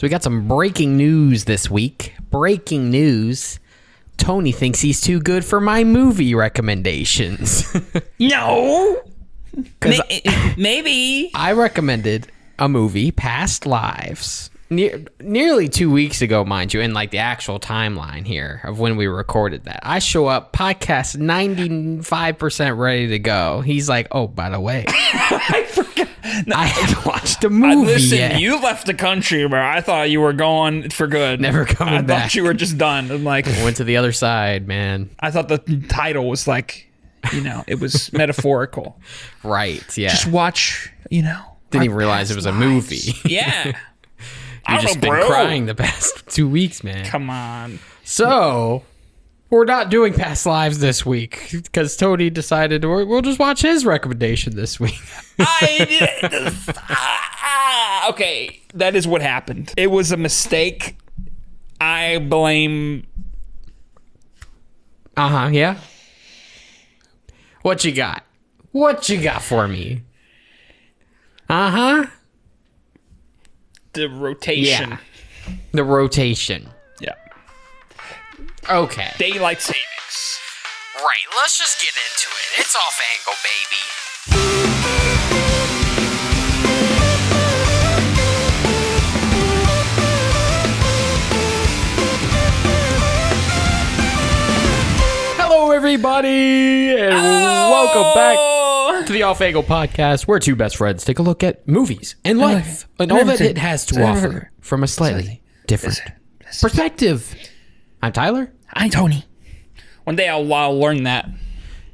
So we got some breaking news this week. Breaking news. Tony thinks he's too good for my movie recommendations. No. Maybe. I recommended a movie, Past Lives, nearly 2 weeks ago, mind you, in like the actual timeline here of when we recorded that. I show up, podcast 95% ready to go. He's like, oh, by the way, I forgot. I haven't watched a movie yet. You left the country, bro. I thought you were going for good. Never coming back. I thought you were just done. I'm like, Went to the other side, man. I thought the title was like, it was metaphorical. Right, yeah. Just watch, Didn't even realize it was a movie. Yeah. You've just been crying the past 2 weeks, man. Come on. So, we're not doing Past Lives this week because Tony decided we'll just watch his recommendation this week. Okay, that is what happened. It was a mistake. I blame... Yeah. What you got? What you got for me? The rotation. Yeah. The rotation. Yeah. Okay. Daylight savings. Right, let's just get into it. It's off angle, baby. Hello, everybody, and welcome back to the Off Angle Podcast, where two best friends take a look at movies and life and all that it has to offer from a slightly different perspective. I'm Tyler. I'm Tony. One day I'll learn that.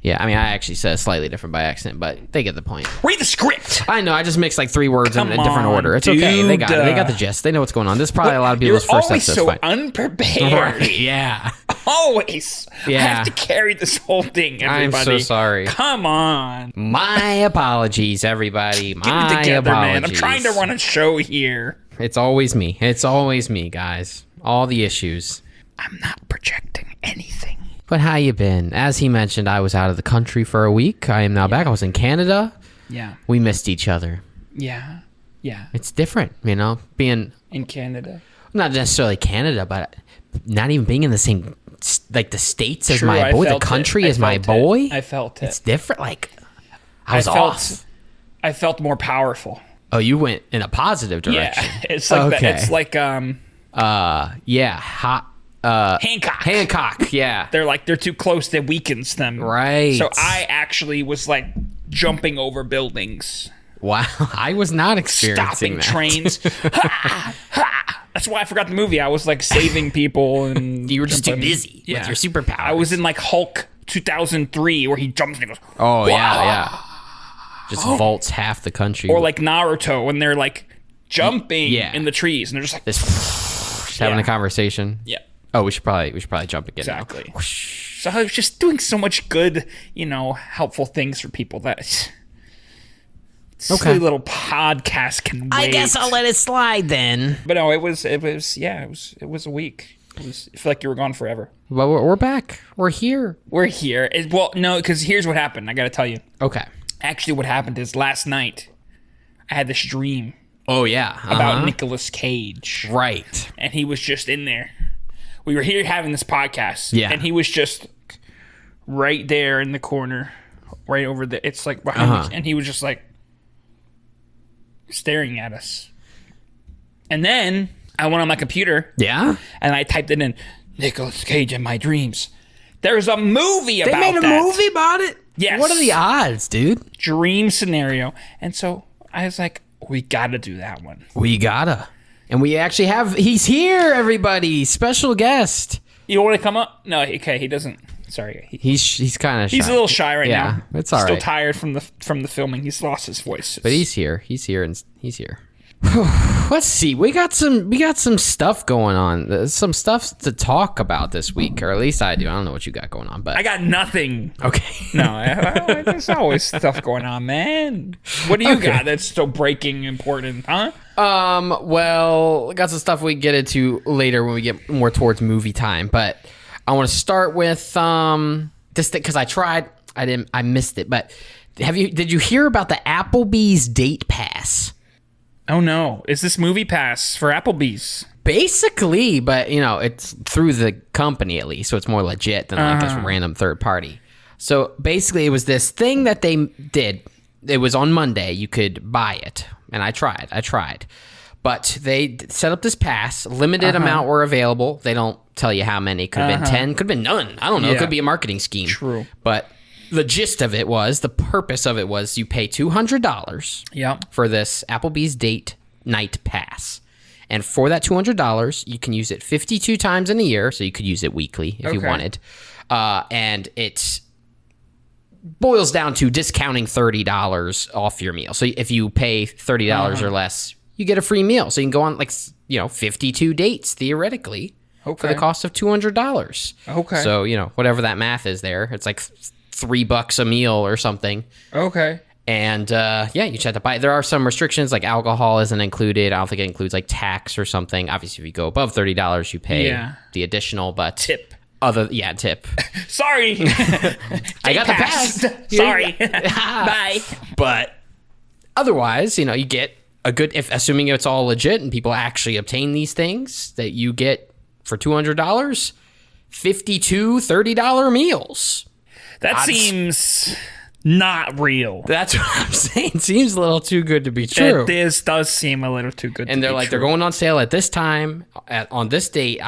Yeah, I mean, I actually said slightly different by accident, but they get the point. Read the script. I know, I just mixed like three words in a different order. It's dude. okay. They got it. They got the gist. They know what's going on. This is probably a lot of people's first episode. You're always so unprepared. Right, yeah. Always. Yeah. I have to carry this whole thing, everybody. I'm so sorry. Come on. My apologies, everybody. Get it My together, apologies. man. I'm trying to run a show here. It's always me. It's always me, guys. All the issues. I'm not projecting anything. But how you been? As he mentioned, I was out of the country for a week. I am now back. I was in Canada. Yeah. We missed each other. Yeah. Yeah. It's different, being... In Canada. Not necessarily Canada, but not even being in the same... Like, the states as True, my boy. The felt country it. as my boy. I felt it. It's different. Like, I was off. I felt more powerful. Oh, you went in a positive direction. Yeah. It's like okay. It's like Hancock, yeah. They're too close, that weakens them. Right. So I actually was like jumping over buildings. Wow. I was not experiencing stopping that. trains. Ha, ha. That's why I forgot the movie. I was like saving people and you were just too busy with your superpowers. I was in like Hulk 2003 where he jumps and he goes, oh, wah! yeah. Just vaults half the country. Or like Naruto when they're like jumping in the trees and they're just like just having a conversation. Yeah. Oh, we should probably jump again. Exactly. Now. So I was just doing so much good, helpful things for people that silly little podcast can wait. I guess I'll let it slide then. But no, it was a week. I feel like you were gone forever. Well, we're back. We're here. We're here. Well, no, because here's what happened. I got to tell you. Okay. Actually, what happened is last night I had this dream. Oh yeah. About Nicolas Cage. Right. And he was just in there. We were here having this podcast. Yeah. And he was just right there in the corner, right over the. It's like behind me, and he was just like staring at us. And then I went on my computer. Yeah. And I typed it in, Nicolas Cage in my dreams. There's a movie about that. They made a movie about it? Yes. What are the odds, dude? Dream scenario. And so I was like, we gotta do that one. We gotta. And we actually he's here, everybody. Special guest. You want to come up? No, okay, he doesn't. Sorry. He's kind of shy. He's a little shy right now. Yeah, it's all right. Still tired from the filming. He's lost his voice. But he's here. He's here. Let's see. We got some stuff going on. There's some stuff to talk about this week, or at least I do. I don't know what you got going on, but I got nothing. Okay. No, there's always stuff going on, man. What do you got that's still breaking important, huh? Well, got some stuff we can get into later when we get more towards movie time, but I want to start with this thing because I missed it. But did you hear about the Applebees date pass? Oh no. Is this Movie Pass for Applebees? Basically, but it's through the company at least, so it's more legit than like this random third party. So basically, it was this thing that they did. It was on Monday. You could buy it, and I tried. But they set up this pass. Limited amount were available. They don't tell you how many. Could have been 10. Could have been none. I don't know. It could be a marketing scheme. True. But the gist of it was, the purpose of it was, you pay $200 for this Applebee's date night pass. And for that $200, you can use it 52 times in a year. So you could use it weekly if you wanted. And it boils down to discounting $30 off your meal. So if you pay $30 or less, you get a free meal. So you can go on 52 dates theoretically for the cost of $200. Okay. So, whatever that math is there, it's like $3 a meal or something. Okay. And you just have to buy it. There are some restrictions, like alcohol isn't included. I don't think it includes like tax or something. Obviously, if you go above $30, you pay the additional, but tip. Tip. Sorry. I got the pass. Sorry. Bye. But otherwise, you get a good, assuming it's all legit and people actually obtain these things, that you get for $200, 52 $30 meals. That seems not real. That's what I'm saying. It seems a little too good to be true. This does seem a little too good. And they're they're going on sale at this time, on this date.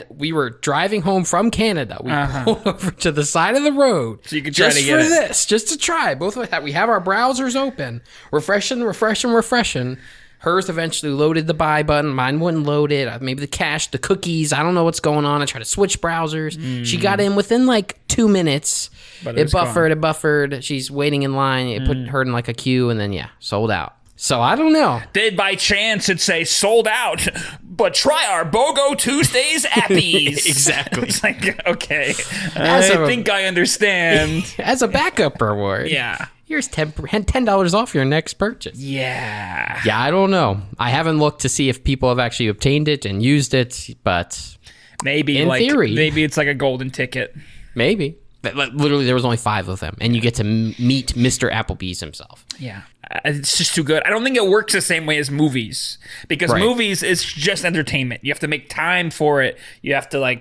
We were driving home from Canada. We pulled over to the side of the road, so you could try to get this, just to try. Both of us, we have our browsers open, refreshing. Hers eventually loaded the buy button. Mine wouldn't load it. Maybe the cache, the cookies. I don't know what's going on. I tried to switch browsers. She got in within like 2 minutes. But it buffered. She's waiting in line. It put her in like a queue, and then sold out. So I don't know. Did by chance it say sold out, but try our BOGO Tuesdays appies? Exactly. It's like, okay, I think I understand. As a backup reward. Yeah. Here's $10 off your next purchase. Yeah. Yeah, I don't know. I haven't looked to see if people have actually obtained it and used it, but maybe in theory, maybe it's like a golden ticket. Maybe. Literally, there was only 5 of them, and you get to meet Mr. Applebee's himself. Yeah. It's just too good. I don't think it works the same way as movies, because movies is just entertainment. You have to make time for it. You have to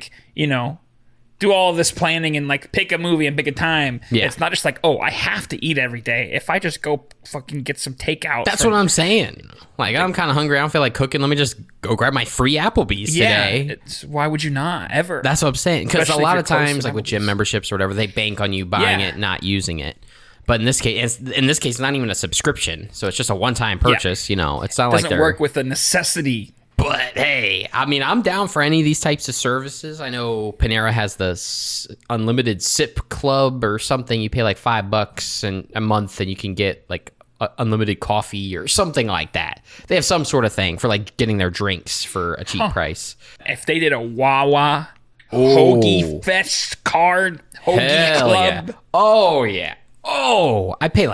do all this planning and pick a movie and pick a time. Yeah. It's not just I have to eat every day. If I just go fucking get some takeout. That's what I'm saying. I'm kind of hungry. I don't feel like cooking. Let me just go grab my free Applebee's today. Why would you not ever? That's what I'm saying. Because a lot of times, with gym memberships or whatever, they bank on you buying it, not using it. But in this case, it's not even a subscription. So it's just a one-time purchase. It's not like doesn't work with a necessity. But hey, I'm down for any of these types of services. I know Panera has the unlimited sip club or something. You pay $5 a month and you can get unlimited coffee or something like that. They have some sort of thing for getting their drinks for a cheap price. If they did a Wawa Hoagie Fest card, Hoagie Club. Yeah. Oh yeah. Oh, I pay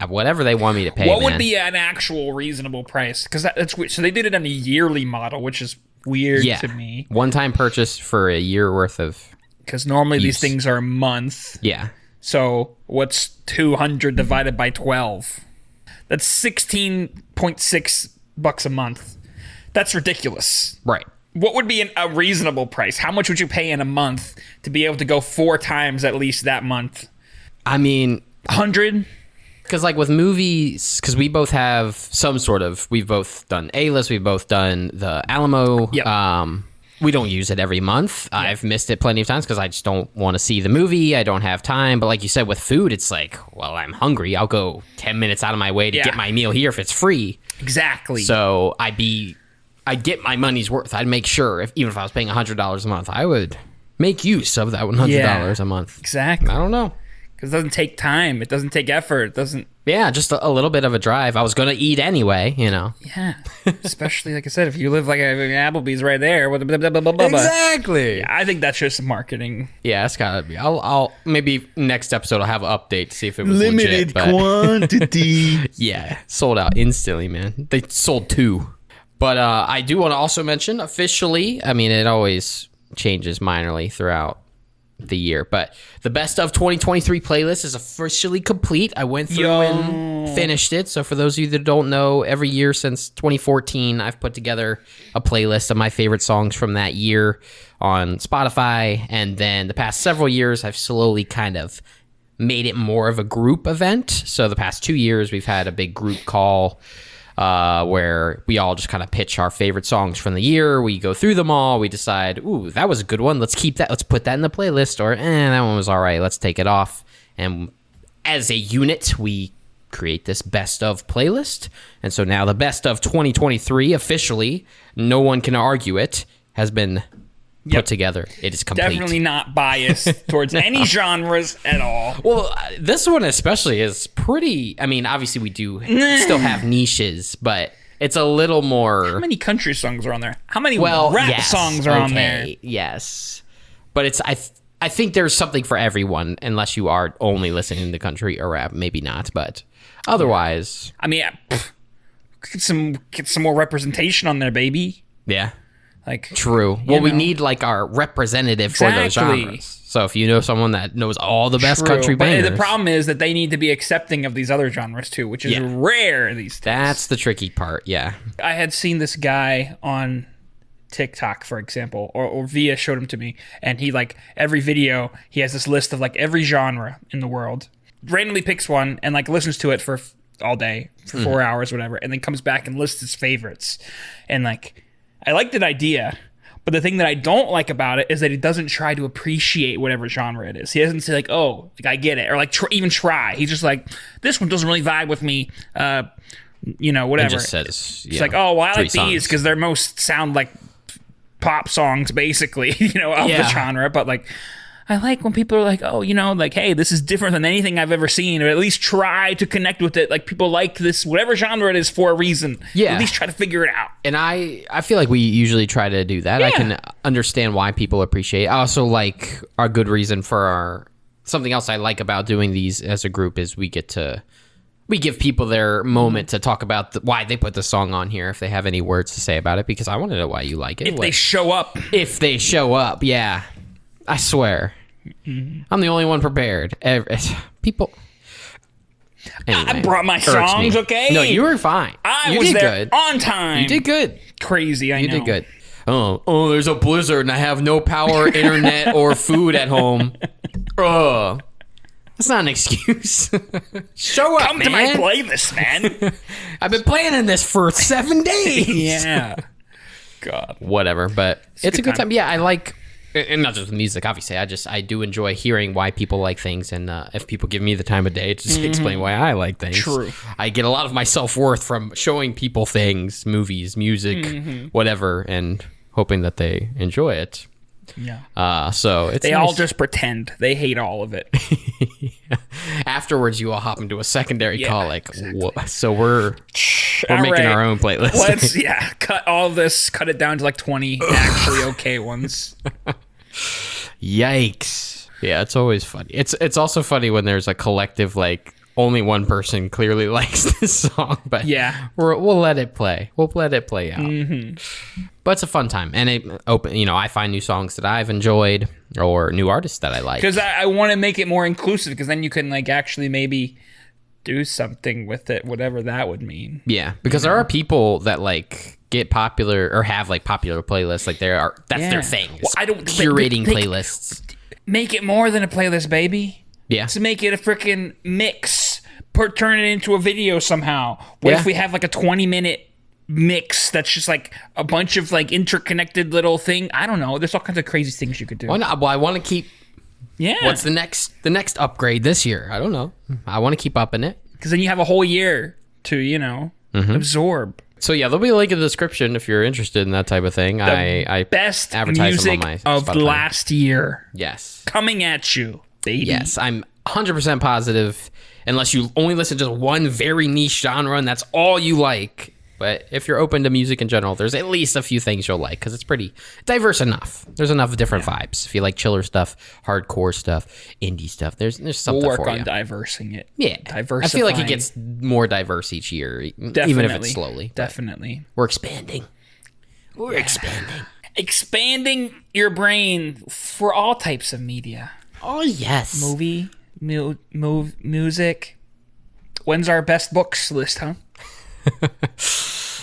whatever they want me to pay. What would be an actual reasonable price? Because that's weird. So they did it on a yearly model, which is weird to me. One-time purchase for a year worth of. Because normally these things are a month. Yeah. So what's 200 divided by 12? That's $16.6 a month. That's ridiculous. Right. What would be a reasonable price? How much would you pay in a month to be able to go 4 times at least that month? 100? Because with movies, because we both have we've both done A-List, we've both done the Alamo. Yep. We don't use it every month. Yep. I've missed it plenty of times because I just don't want to see the movie. I don't have time. But like you said, with food, it's I'm hungry. I'll go 10 minutes out of my way to get my meal here if it's free. Exactly. So I'd get my money's worth. I'd make sure, even if I was paying $100 a month, I would make use of that $100 a month. Exactly. I don't know. Because it doesn't take time. It doesn't take effort. It doesn't... Yeah, just a little bit of a drive. I was going to eat anyway, Yeah. Especially, like I said, if you live Applebee's right there. Blah, blah, blah, blah, blah. Exactly. Yeah, I think that's just marketing. Yeah, it's got to be. I'll maybe next episode I'll have an update to see if it was limited legit, quantity. Yeah, sold out instantly, man. They sold 2. But I do want to also mention officially, it always changes minorly throughout the year. But the best of 2023 playlist is officially complete. I went through and finished it. So for those of you that don't know, every year since 2014, I've put together a playlist of my favorite songs from that year on Spotify. And then the past several years, I've slowly kind of made it more of a group event. So the past 2 years, we've had a big group call where we all just kind of pitch our favorite songs from the year. We go through them all. We decide, ooh, that was a good one. Let's keep that. Let's put that in the playlist. Or, that one was all right. Let's take it off. And as a unit, we create this best of playlist. And so now the best of 2023, officially, no one can argue it, has been put together. It is complete. Definitely not biased towards any genres at all. Well, this one especially is pretty. I mean, obviously we do still have niches, but it's a little more. How many country songs are on there? How many rap songs are on there? Yes, but it's. I think there's something for everyone, unless you are only listening to country or rap. Maybe not, but otherwise, I mean, get some more representation on there, baby. Yeah. Like, true. Well, we need like our representative for those genres. So if you know someone that knows all the best country bangers. But the problem is that they need to be accepting of these other genres too, which is rare these days. That's the tricky part, yeah. I had seen this guy on TikTok, for example, or Via showed him to me, and he like every video, he has this list of like every genre in the world, randomly picks one and like listens to it for all day, for 4 hours, whatever, and then comes back and lists his favorites. And like, I like that idea, but the thing that I don't like about it is that he doesn't try to appreciate whatever genre it is. He doesn't say like, oh, like, I get it, or like even try. He's just like, this one doesn't really vibe with me, whatever. It just says, it's like, oh, well, I like these because they're most sound like pop songs, basically, of the genre. But like, I like when people are like, oh, like, hey, this is different than anything I've ever seen, or at least try to connect with it. Like, people like this, whatever genre it is, for a reason. Yeah. At least try to figure it out. And I feel like we usually try to do that. Yeah. I can understand why people appreciate it. I also like our good reason for something else I like about doing these as a group is we give people their moment to talk about why they put the song on here, if they have any words to say about it, because I want to know why you like it. If they show up. If they show up, yeah. I swear. I'm the only one prepared. People. Anyway, I brought my songs, okay? No, you were fine. I was there on time. You did good. Crazy, I know. You did good. Oh, there's a blizzard and I have no power, internet, or food at home. Oh, that's not an excuse. Show up, Come to my playlist, man. I've been planning this for 7 days. Yeah. God. Whatever, but it's a good time. Yeah, I like... And not just with music, obviously. I do enjoy hearing why people like things, and if people give me the time of day to explain why I like things. True. I get a lot of my self-worth from showing people things, movies, music, whatever, and hoping that they enjoy it. Yeah. So it's they nice. all just pretend they hate all of it. Afterwards, you all hop into a secondary call, like, exactly. So we're making our own playlist. Let's cut all this, cut it down to like 20 actually okay ones. Yikes! Yeah, it's always funny. It's also funny when there's a collective, like, only one person clearly likes this song, but we'll let it play. We'll let it play out. But it's a fun time, and I find new songs that I've enjoyed or new artists that I like. Because I want to make it more inclusive, because then you can like actually maybe do something with it, whatever that would mean. Yeah, because there are people that like get popular or have like popular playlists, like that's their thing. Well, I don't curating playlists. Make it more than a playlist, baby. Yeah, to make it a freaking mix. Turn it into a video somehow. What if we have like a 20-minute mix that's just like a bunch of like interconnected little thing? I don't know. There's all kinds of crazy things you could do. Well, I want to keep. Yeah. What's the next upgrade this year? I don't know. I want to keep upping it, because then you have a whole year to absorb. So yeah, there'll be a link in the description if you're interested in that type of thing. I best advertise music them on my of Spotify. Last year. Yes. Coming at you, baby. Yes, I'm 100% positive. Unless you only listen to one very niche genre and that's all you like. But if you're open to music in general, there's at least a few things you'll like, because it's pretty diverse enough. There's enough different vibes. If you like chiller stuff, hardcore stuff, indie stuff, there's something for you. We'll work on diversing it. Yeah. I feel like it gets more diverse each year, even if it's slowly. Definitely. We're expanding. We're expanding. expanding your brain for all types of media. Oh, yes. Movie, music. When's our best books list, huh?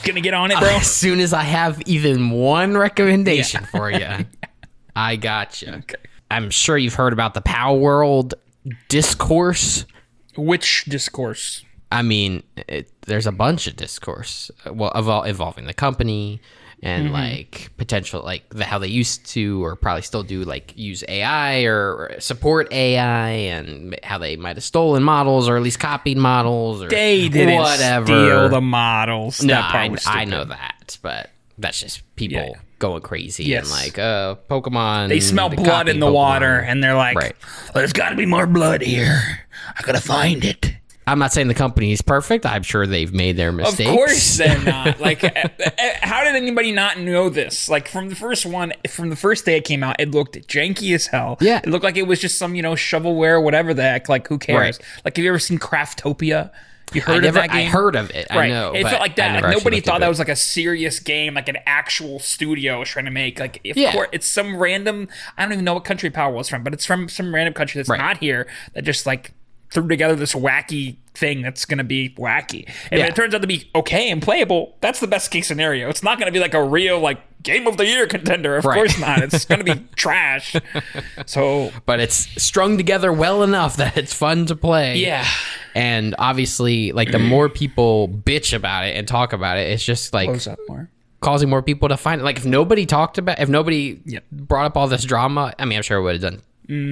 Gonna get on it, bro? As soon as I have even one recommendation for you, I got you. Okay. I'm sure you've heard about the Palworld discourse. Which discourse? I mean, there's a bunch of discourse involving the company and like potential, like how they used to or probably still do, like use AI or support AI, and how they might have stolen models or at least copied models or they didn't whatever. Steal the models. No, That part was I stupid. know that, but that's just people going crazy Yes. and like Pokemon. They smell blood copy in the Pokemon. water, and they're like, Right. "There's got to be more blood here. I gotta find it." I'm not saying the company is perfect. I'm sure they've made their mistakes. Of course they're not. Like, how did anybody not know this? Like, from the first day it came out, it looked janky as hell. Yeah. It looked like it was just some, shovelware, whatever the heck. Like, who cares? Right. Like, have you ever seen Craftopia? You heard of that game? I heard of it. Right. I know. It but felt like I that. never Like, actually nobody looked thought into that it. was like a serious game, like an actual studio was trying to make. Like, of Yeah. course, it's some random, I don't even know what country Power was from, but it's from some random country that's Right. not here that just like threw together this wacky thing that's going to be wacky. And Yeah. if it turns out to be okay and playable, that's the best case scenario. It's not going to be like a real like game of the year contender. Of Right. course not. It's going to be trash. So, But it's strung together well enough that it's fun to play. yeah. And obviously, like the more people bitch about it and talk about it, it's just like Close up more. causing more people to find it. Like if nobody Yep. brought up all this drama, I mean, I'm sure it would have done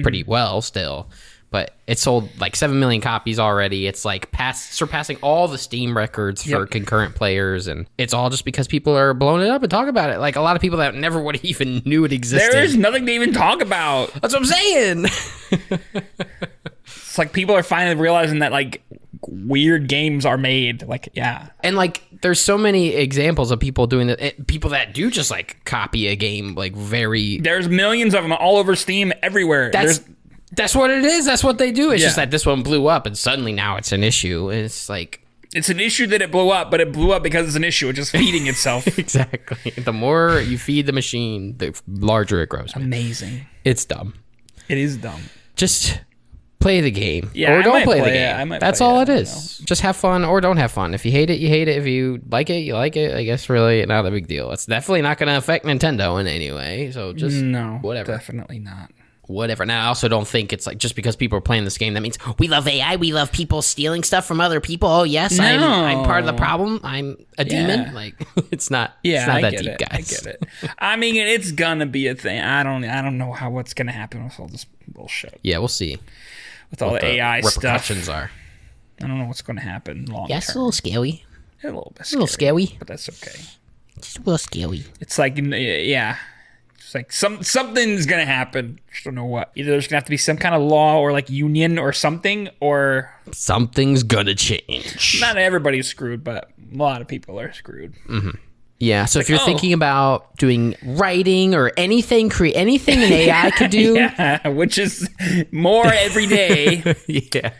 pretty well still. But it sold like 7 million copies already. It's like surpassing all the Steam records for Yep. concurrent players, and it's all just because people are blowing it up and talk about it. Like a lot of people that never would have even knew it existed. There is nothing to even talk about. That's what I'm saying. It's like people are finally realizing that like weird games are made. Like, yeah. And like, there's so many examples of people doing that. People that do just like copy a game, like very. There's millions of them all over Steam everywhere. That's what it is. That's what they do. It's Yeah. just that this one blew up, and suddenly now it's an issue. And it's like It's an issue that it blew up, but it blew up because it's an issue. It's just feeding itself. exactly. The more you feed the machine, the larger it grows. Amazing. It's dumb. It is dumb. Just play the game, Yeah, or I don't might play the play it. game. I might That's play all it, it I is. Just have fun or don't have fun. If you hate it, you hate it. If you like it, you like it. I guess really not a big deal. It's definitely not going to affect Nintendo in any way. So just No, whatever. definitely not. Whatever. Now, I also don't think it's like just because people are playing this game, that means we love AI, we love people stealing stuff from other people. Oh, yes, No. I'm part of the problem. I'm a demon. Yeah. Like, it's not, Yeah, it's not I that get deep, it. guys. I get it. I mean, it's gonna be a thing. I don't know what's gonna happen with all this bullshit. Yeah, we'll see With all what the AI repercussions stuff. are. I don't know what's gonna happen long Yes, a term. little scary. A little bit A little scary. but that's okay. Just a little scary. It's like, yeah. It's like something's gonna happen. Just don't know what. Either there's gonna have to be some kind of law or like union or something, or Something's gonna change. not everybody's screwed, but a lot of people are screwed. Yeah, so if you're oh. thinking about doing writing or anything, create anything an AI could do. Yeah, which is more every day. Yeah.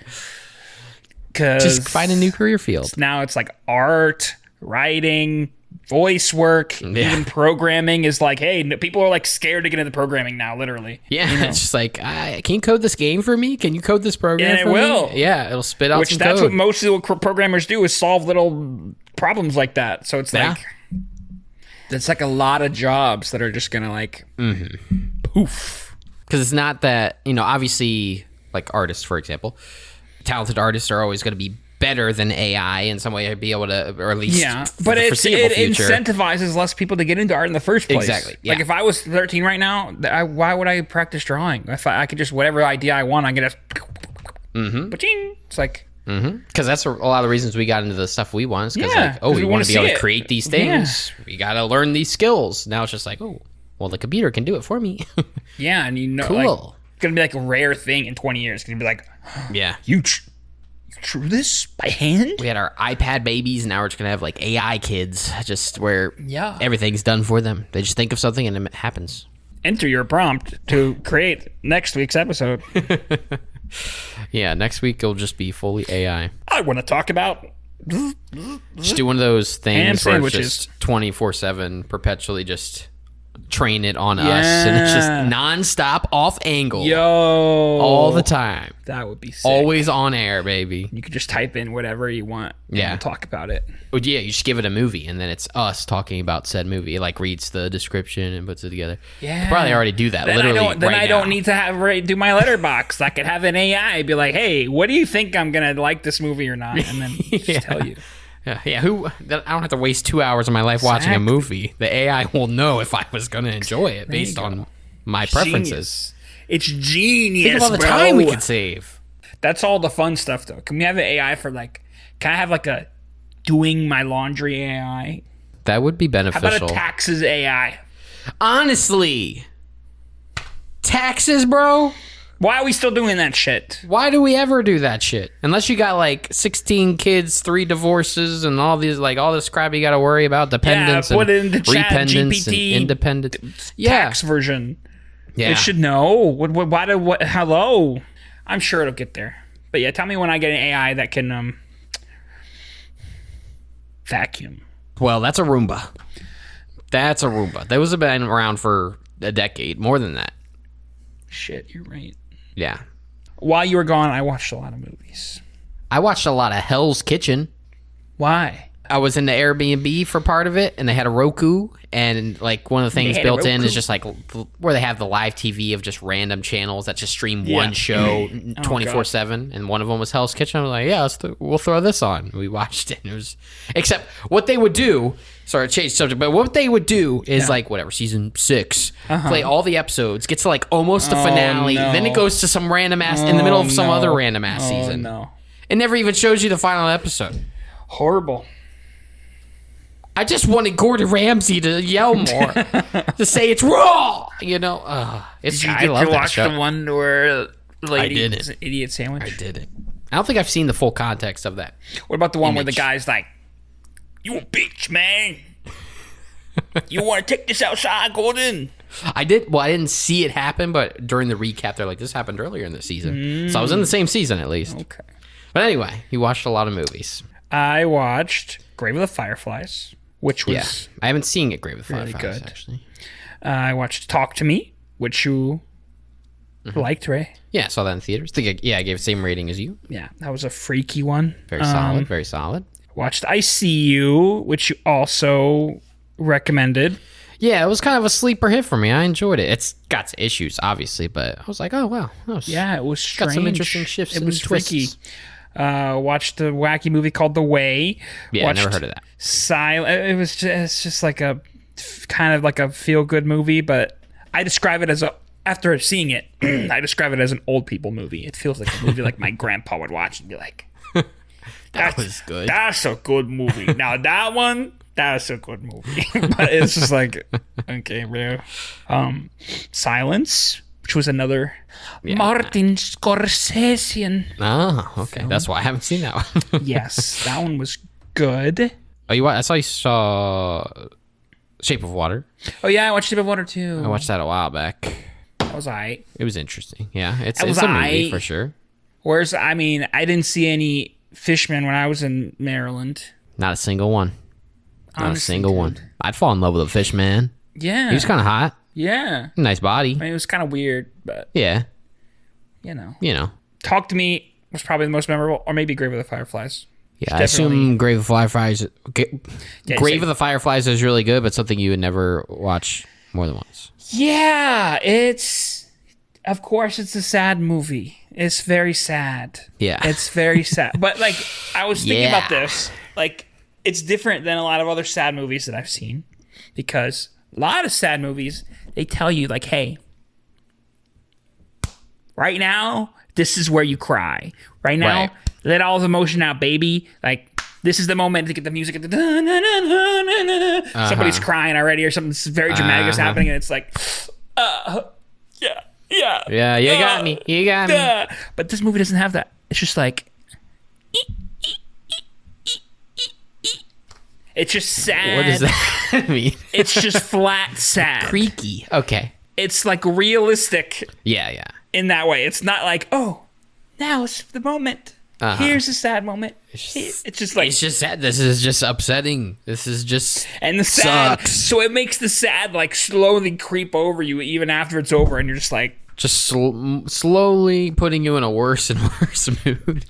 Cause Just find a new career field. now it's like art, writing, voice work, even programming is like, hey, people are like scared to get into programming now, literally. Yeah, it's just like, can you code this game for me? Can you code this program And it for will. me? Yeah, it'll spit out Which some that's code. what most of what programmers do is solve little problems like that. So it's Yeah. like it's like a lot of jobs that are just gonna like poof. Because it's not that, obviously, like artists, for example, talented artists are always going to be better than AI in some way, or be able to, or at least Yeah, for but the it foreseeable future. incentivizes less people to get into art in the first place. Exactly, Like yeah. if I was 13 right now, why would I practice drawing? If I could just whatever idea I want, I can just ba-ching. It's like Because that's a lot of the reasons we got into the stuff we want. Because Yeah, like, 'cause we we want wanna to be able see to it. create these things. We got to learn these skills. Now it's just like, oh, well, the computer can do it for me. yeah, and like, Cool. it's gonna be like a rare thing in 20 years. It's gonna be like Yeah. you drew this by hand. We had our iPad babies, and now we're just going to have like AI kids, just where Yeah. everything's done for them. They just think of something and it happens. Enter your prompt to create next week's episode. Yeah, next week it'll just be fully AI. I want to talk about Just do one of those Ham things where it's sandwiches. just 24/7, perpetually just train it on us, and it's just nonstop off angle. Yo. All the time. That would be sick. Always on air, baby. You could just type in whatever you want. Yeah. And talk about it. Well, yeah, you just give it a movie, and then it's us talking about said movie. It, like, reads the description and puts it together. Yeah. They probably already do that, Then literally I don't need to do my Letterboxd. I could have an AI be like, hey, what do you think I'm going to like this movie or not? And then just tell you. Yeah, I don't have to waste 2 hours of my life watching a movie. The AI will know if I was going to enjoy it based on my preferences. It's genius. Think of all the time we could save. That's all the fun stuff, though. Can we have an AI for, like, can I have, like, a doing my laundry AI? That would be beneficial. How about a taxes AI? Honestly, taxes, bro? Why are we still doing that shit? Why do we ever do that shit? Unless you got like 16 kids, 3 divorces, and all this crap you got to worry about, dependents put and it into chat, rependants and GPT, independent. Tax version. Yeah. It should know. Hello? I'm sure it'll get there. But yeah, tell me when I get an AI that can vacuum. Well, that's a Roomba. That's a Roomba. Those have been around for a decade, more than that. Shit, you're right. Yeah. While you were gone, I watched a lot of movies. I watched a lot of Hell's Kitchen. Why? I was in the Airbnb for part of it, and they had a Roku, and like one of the things built in is just like where they have the live TV of just random channels that just stream one show 24/7, and one of them was Hell's Kitchen. I was like, yeah, we'll throw this on. We watched it, and it was, except what they would do, sorry to change the subject, but what they would do is like whatever, season 6, play all the episodes, gets to like almost the finale, then it goes to some random ass, in the middle of some other random ass season. It never even shows you the final episode. Horrible. I just wanted Gordon Ramsay to yell more, to say it's raw. You know, I love that watch show. the one where the lady didn't. is an idiot sandwich? I didn't. I don't think I've seen the full context of that. What about the one where the guy's like, "You a bitch, man. You want to take this outside, Gordon?" I did. Well, I didn't see it happen, but during the recap, they're like, "This happened earlier in the season." So I was in the same season at least. Okay. But anyway, you watched a lot of movies. I watched Grave of the Fireflies, which was I haven't seen it. Grave of the really Fireflies, good. actually. I watched Talk to Me, which you liked, Ray. Yeah, I saw that in theaters. I gave it the same rating as you. Yeah, that was a freaky one. Very solid. Very solid. Watched I See You, which you also recommended. Yeah, it was kind of a sleeper hit for me. I enjoyed it. It's got its issues, obviously, but I was like, oh, wow. Yeah, it was strange. Got some interesting shifts It was and twists. freaky. Watched a wacky movie called The Way. Yeah, watched never heard of that. It's just like a kind of like a feel good movie, but I describe it as after seeing it, I describe it as an old people movie. It feels like a movie like my grandpa would watch and be like, That was good. That's a good movie. Now that one, that's a good movie. But it's just like, okay, bro. Silence, which was another Martin Scorsese. Oh, okay. That's why I haven't seen that one. Yes, that one was good. Oh, I saw you saw Shape of Water. Oh yeah, I watched Shape of Water too. I watched that a while back. That was alright. It was interesting. Yeah, it's That was a movie aight. for sure. Whereas, I mean, I didn't see any fishmen when I was in Maryland. Not a single one. Not Honestly, a single dude. one. I'd fall in love with a fish man. Yeah. He was kind of hot. Yeah. Nice body. I mean, it was kind of weird, but, Yeah. you know. Talk Talk to Me was probably the most memorable, or maybe Grave of the Fireflies. Yeah, I assume Grave of the Fireflies. Grave of the Fireflies is really good, but something you would never watch more than once. Yeah, of course, it's a sad movie. It's very sad. Yeah. It's very sad. But, like, I was thinking Yeah. about this. Like, it's different than a lot of other sad movies that I've seen. Because a lot of sad movies, they tell you, like, hey, right now, this is where you cry. Right now, Right. let all the emotion out, baby. Like, this is the moment to get the music. Somebody's crying already, or something very dramatic is happening, and it's like, yeah. Yeah, you got me. You got me. But this movie doesn't have that. It's just like, it's just sad. What does that mean? It's just flat sad. Creaky. Okay. It's like realistic Yeah. in that way. It's not like, oh, now is the moment. Here's a sad moment. It's just like it's just sad. This is just upsetting. This is just and the sad. sucks. So it makes the sad like slowly creep over you even after it's over, and you're just like. Just slowly putting you in a worse and worse mood.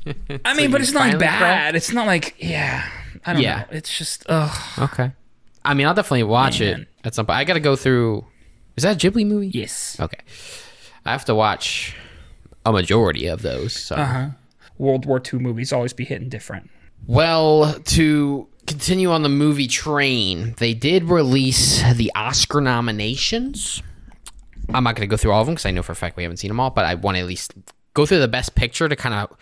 I mean, but it's not like bad. It's not like I don't know. It's just Okay. I mean, I'll definitely watch it at some point. I got to go through. Is that a Ghibli movie? Yes. Okay. I have to watch a majority of those. So. World War II movies always be hitting different. Well, to continue on the movie train, they did release the Oscar nominations. I'm not going to go through all of them because I know for a fact we haven't seen them all, but I want to at least go through the best picture to kind of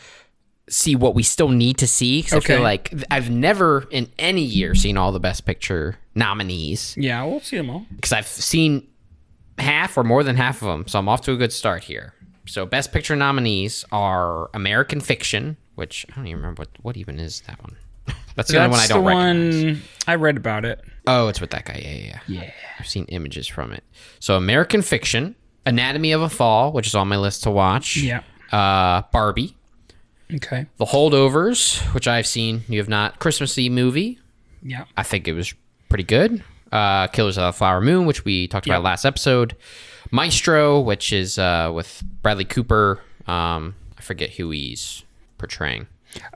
see what we still need to see. Because I feel like I've never in any year seen all the best picture nominees. Yeah, we'll see them all. Because I've seen half or more than half of them, so I'm off to a good start here. So best picture nominees are American Fiction, which I don't even remember what even is that one. That's the only one I don't recognize. I read about it. Oh, it's with that guy. Yeah. I've seen images from it. So American Fiction, Anatomy of a Fall, which is on my list to watch. Yeah. Barbie. Okay. The Holdovers, which I've seen. You have not. Christmassy movie. Yeah. I think it was pretty good. Killers of the Flower Moon, which we talked about last episode. Maestro, which is with Bradley Cooper. I forget who he's portraying.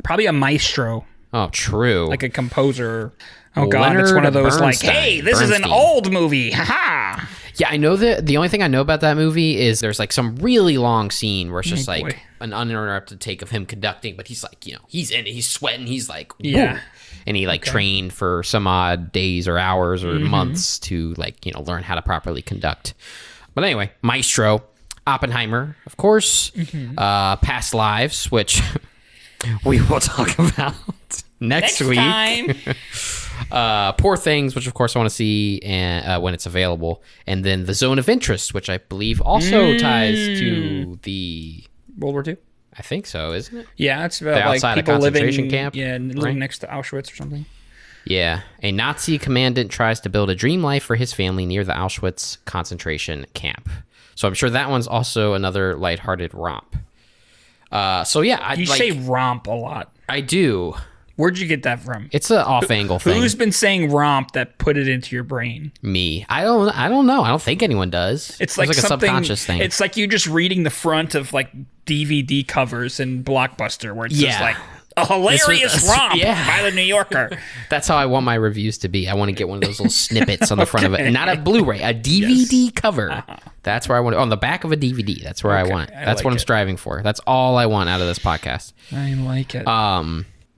Probably a maestro. Oh, true. Like a composer. Oh, God, it's one of those like, hey, this is an old movie. Ha-ha. Yeah, I know that the only thing I know about that movie is there's like some really long scene where it's just like an uninterrupted take of him conducting, but he's like, he's in it, he's sweating, he's like, yeah. Whoa. And he like trained for some odd days or hours or months to like, learn how to properly conduct. But anyway, Maestro, Oppenheimer, of course, Past Lives, which we will talk about next week. Time. Poor Things, which of course I want to see and when it's available, and then The Zone of Interest, which I believe also ties to the World War II. I think so, isn't it? Yeah, it's about like outside people a concentration living, camp, living next to Auschwitz or something. Yeah, a Nazi commandant tries to build a dream life for his family near the Auschwitz concentration camp. So I'm sure that one's also another lighthearted romp. So yeah, you say romp a lot. I do. Where'd you get that from? It's an off-angle thing. Who's been saying romp that put it into your brain? Me. I don't know. I don't think anyone does. It's like a subconscious thing. It's like you just reading the front of like DVD covers in Blockbuster where it's just like a hilarious romp by the New Yorker. That's how I want my reviews to be. I want to get one of those little snippets on the front of it. Not a Blu-ray, a DVD cover. That's where I want it. On the back of a DVD. That's where I want it. That's what I'm striving for. That's all I want out of this podcast. I like it.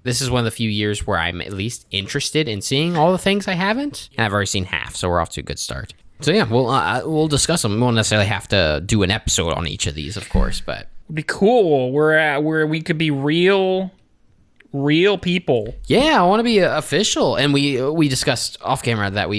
This is one of the few years where I'm at least interested in seeing all the things I haven't. And I've already seen half, so we're off to a good start. So yeah, we'll discuss them. We won't necessarily have to do an episode on each of these, of course, but it'd be cool. We're at where we could be real people. Yeah, I want to be official. And we discussed off camera that we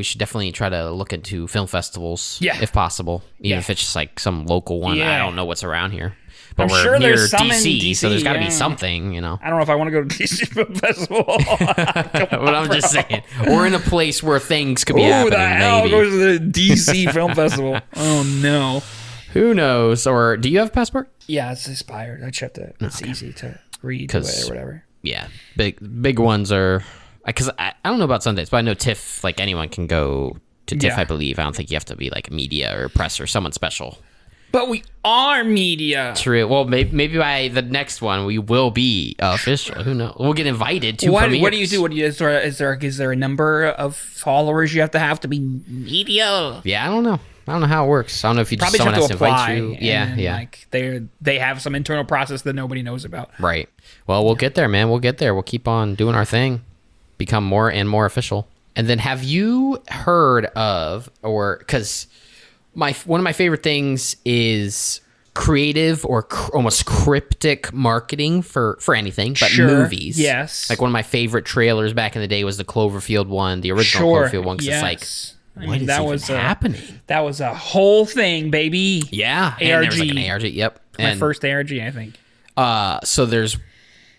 should definitely try to look into film festivals, if possible, even if it's just like some local one. Yeah. I don't know what's around here. But I'm we're sure near there's some DC, in DC, so there's got to be something, I don't know if I want to go to DC Film Festival. But I'm just saying, we're in a place where things could be happening. Who the hell goes to the DC Film Festival? Oh, no. Who knows? Or do you have a passport? Yeah, it's expired. I checked it. It's easy to read or whatever. Yeah, big ones are... Because I don't know about Sundance, but I know TIFF, like anyone can go to TIFF, I believe. I don't think you have to be like media or press or someone special. But we are media. True. Well, maybe by the next one we will be official. Who knows? We'll get invited to premieres. What do you do? Is there a number of followers you have to be media? Yeah, I don't know. I don't know how it works. I don't know if you just someone has to invite you. Yeah. Like they have some internal process that nobody knows about. Right. Well, we'll get there, man. We'll get there. We'll keep on doing our thing, become more and more official. And then, have you heard of because one of my favorite things is creative or almost cryptic marketing for anything but movies. Yes. Like one of my favorite trailers back in the day was the Cloverfield one, the original Cloverfield one, because it's like, what is happening? That was a whole thing, baby. Yeah. ARG. And there was like an ARG. Yep. My first ARG, I think. So there's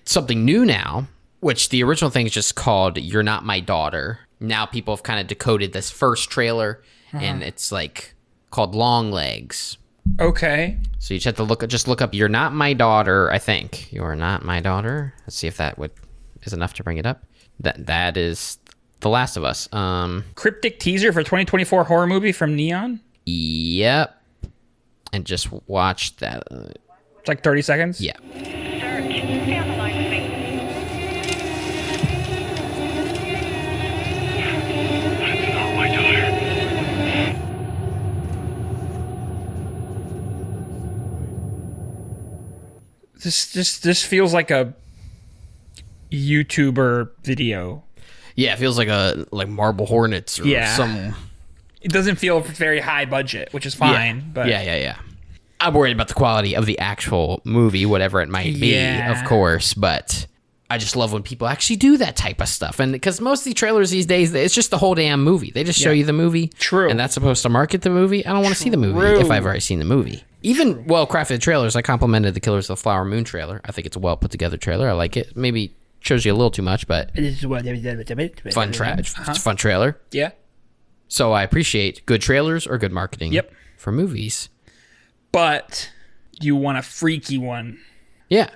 something new now, which the original thing is just called You're Not My Daughter. Now people have kind of decoded this first trailer, and it's like called Longlegs. Okay. So you just have to look up "You're Not My Daughter." I think "You're Not My Daughter." Let's see if that is enough to bring it up. That is The Last of Us. Cryptic teaser for 2024 horror movie from Neon. Yep. And just watch that. It's like 30 seconds. Yeah. Search. Stay on the line with me. That's not my daughter. This feels like a YouTuber video. Yeah, it feels like Marble Hornets or some. It doesn't feel very high budget, which is fine. But Yeah. I'm worried about the quality of the actual movie, whatever it might be, of course. But I just love when people actually do that type of stuff. And because most of the trailers these days, it's just the whole damn movie. They just show you the movie. True. And that's supposed to market the movie. I don't want to see the movie if I've already seen the movie. Even well-crafted trailers. I complimented the Killers of the Flower Moon trailer. I think it's a well-put-together trailer. I like it. Maybe shows you a little too much, but it's a fun trailer. Yeah. So I appreciate good trailers or good marketing for movies. But you want a freaky one. Yeah.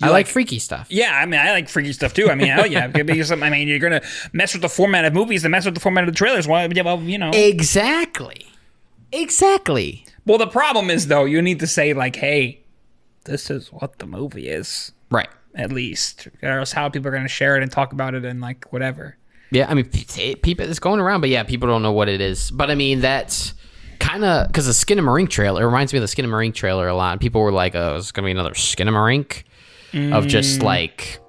I like freaky stuff. Yeah, I mean, I like freaky stuff too. I mean, hell yeah. Because, I mean, you're going to mess with the format of movies and mess with the format of the trailers. Well, you know. Exactly. Well, the problem is, though, you need to say, like, hey, this is what the movie is. Right. At least. Or else how people are going to share it and talk about it and, like, whatever. Yeah, I mean, people, it's going around, but yeah, people don't know what it is. But I mean, that's kind of because the Skinamarink trailer, it reminds me of the Skinamarink trailer a lot. People were like, oh, it's going to be another Skinamarink of just like,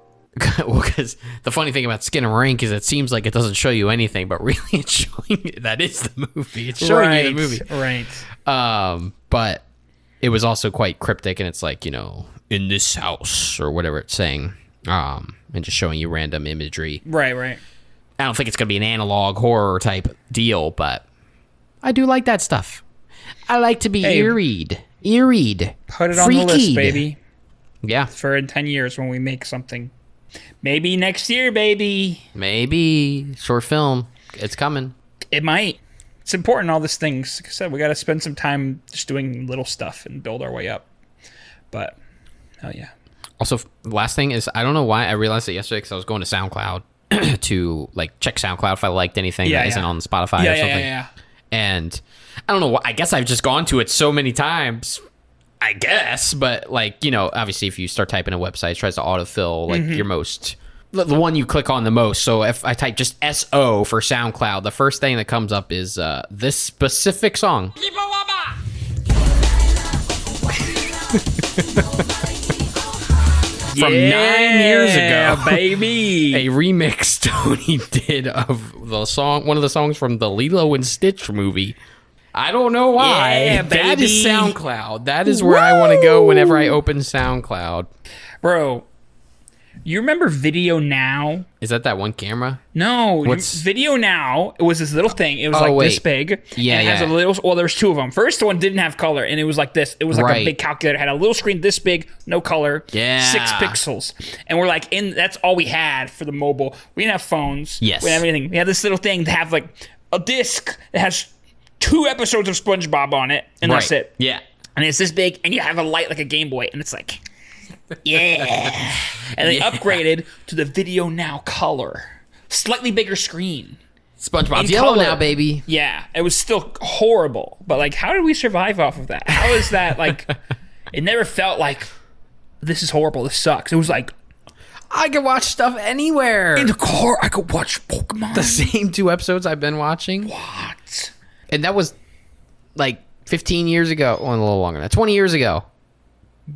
well, because the funny thing about Skinamarink is it seems like it doesn't show you anything, but really it's showing you that is the movie. It's showing you the movie. Right. But it was also quite cryptic, and it's like, you know, in this house or whatever it's saying, and just showing you random imagery. Right. I don't think it's going to be an analog horror type deal, but I do like that stuff. I like to be eerie'd. Put it on the list, baby. Yeah. For in 10 years when we make something. Maybe next year, baby. Maybe. Short film. It's coming. It might. It's important, all these things. Like I said, we got to spend some time just doing little stuff and build our way up. But, hell yeah. Also, last thing is, I don't know why I realized it yesterday because I was going to SoundCloud to like check SoundCloud if I liked anything that isn't on Spotify or something. Yeah. And I don't know why. I guess I've just gone to it so many times. I guess, but like, you know, obviously if you start typing a website, it tries to autofill like your most, the one you click on the most. So if I type just SO for SoundCloud, the first thing that comes up is this specific song. From 9 years ago, baby. A remix Tony did of the song, one of the songs from the Lilo and Stitch movie. I don't know why. Yeah, that is baby. SoundCloud. That is where I want to go whenever I open SoundCloud. Bro, you remember VideoNow? Is that one camera? No, What's- VideoNow. It was this little thing. It was this big. Yeah, and it has a little. Well, there's two of them. First one didn't have color, and it was like this. It was like a big calculator. It had a little screen this big, no color. Yeah. 6 pixels, and we're like, that's all we had for the mobile. We didn't have phones. Yes. We didn't have anything. We had this little thing to have like a disc that has 2 episodes of SpongeBob on it, and that's it. Yeah. And it's this big, and you have a light like a Game Boy, and it's like, yeah. And they upgraded to the VideoNow Color. Slightly bigger screen. SpongeBob's In yellow color. now, baby. Yeah, it was still horrible. But, like, how did we survive off of that? How is that, like, it never felt like, this is horrible, this sucks. It was like, I can watch stuff anywhere. in the car, I could watch Pokemon. The same 2 episodes I've been watching. What? And that was like 15 years ago. Well, a little longer than that. 20 years ago.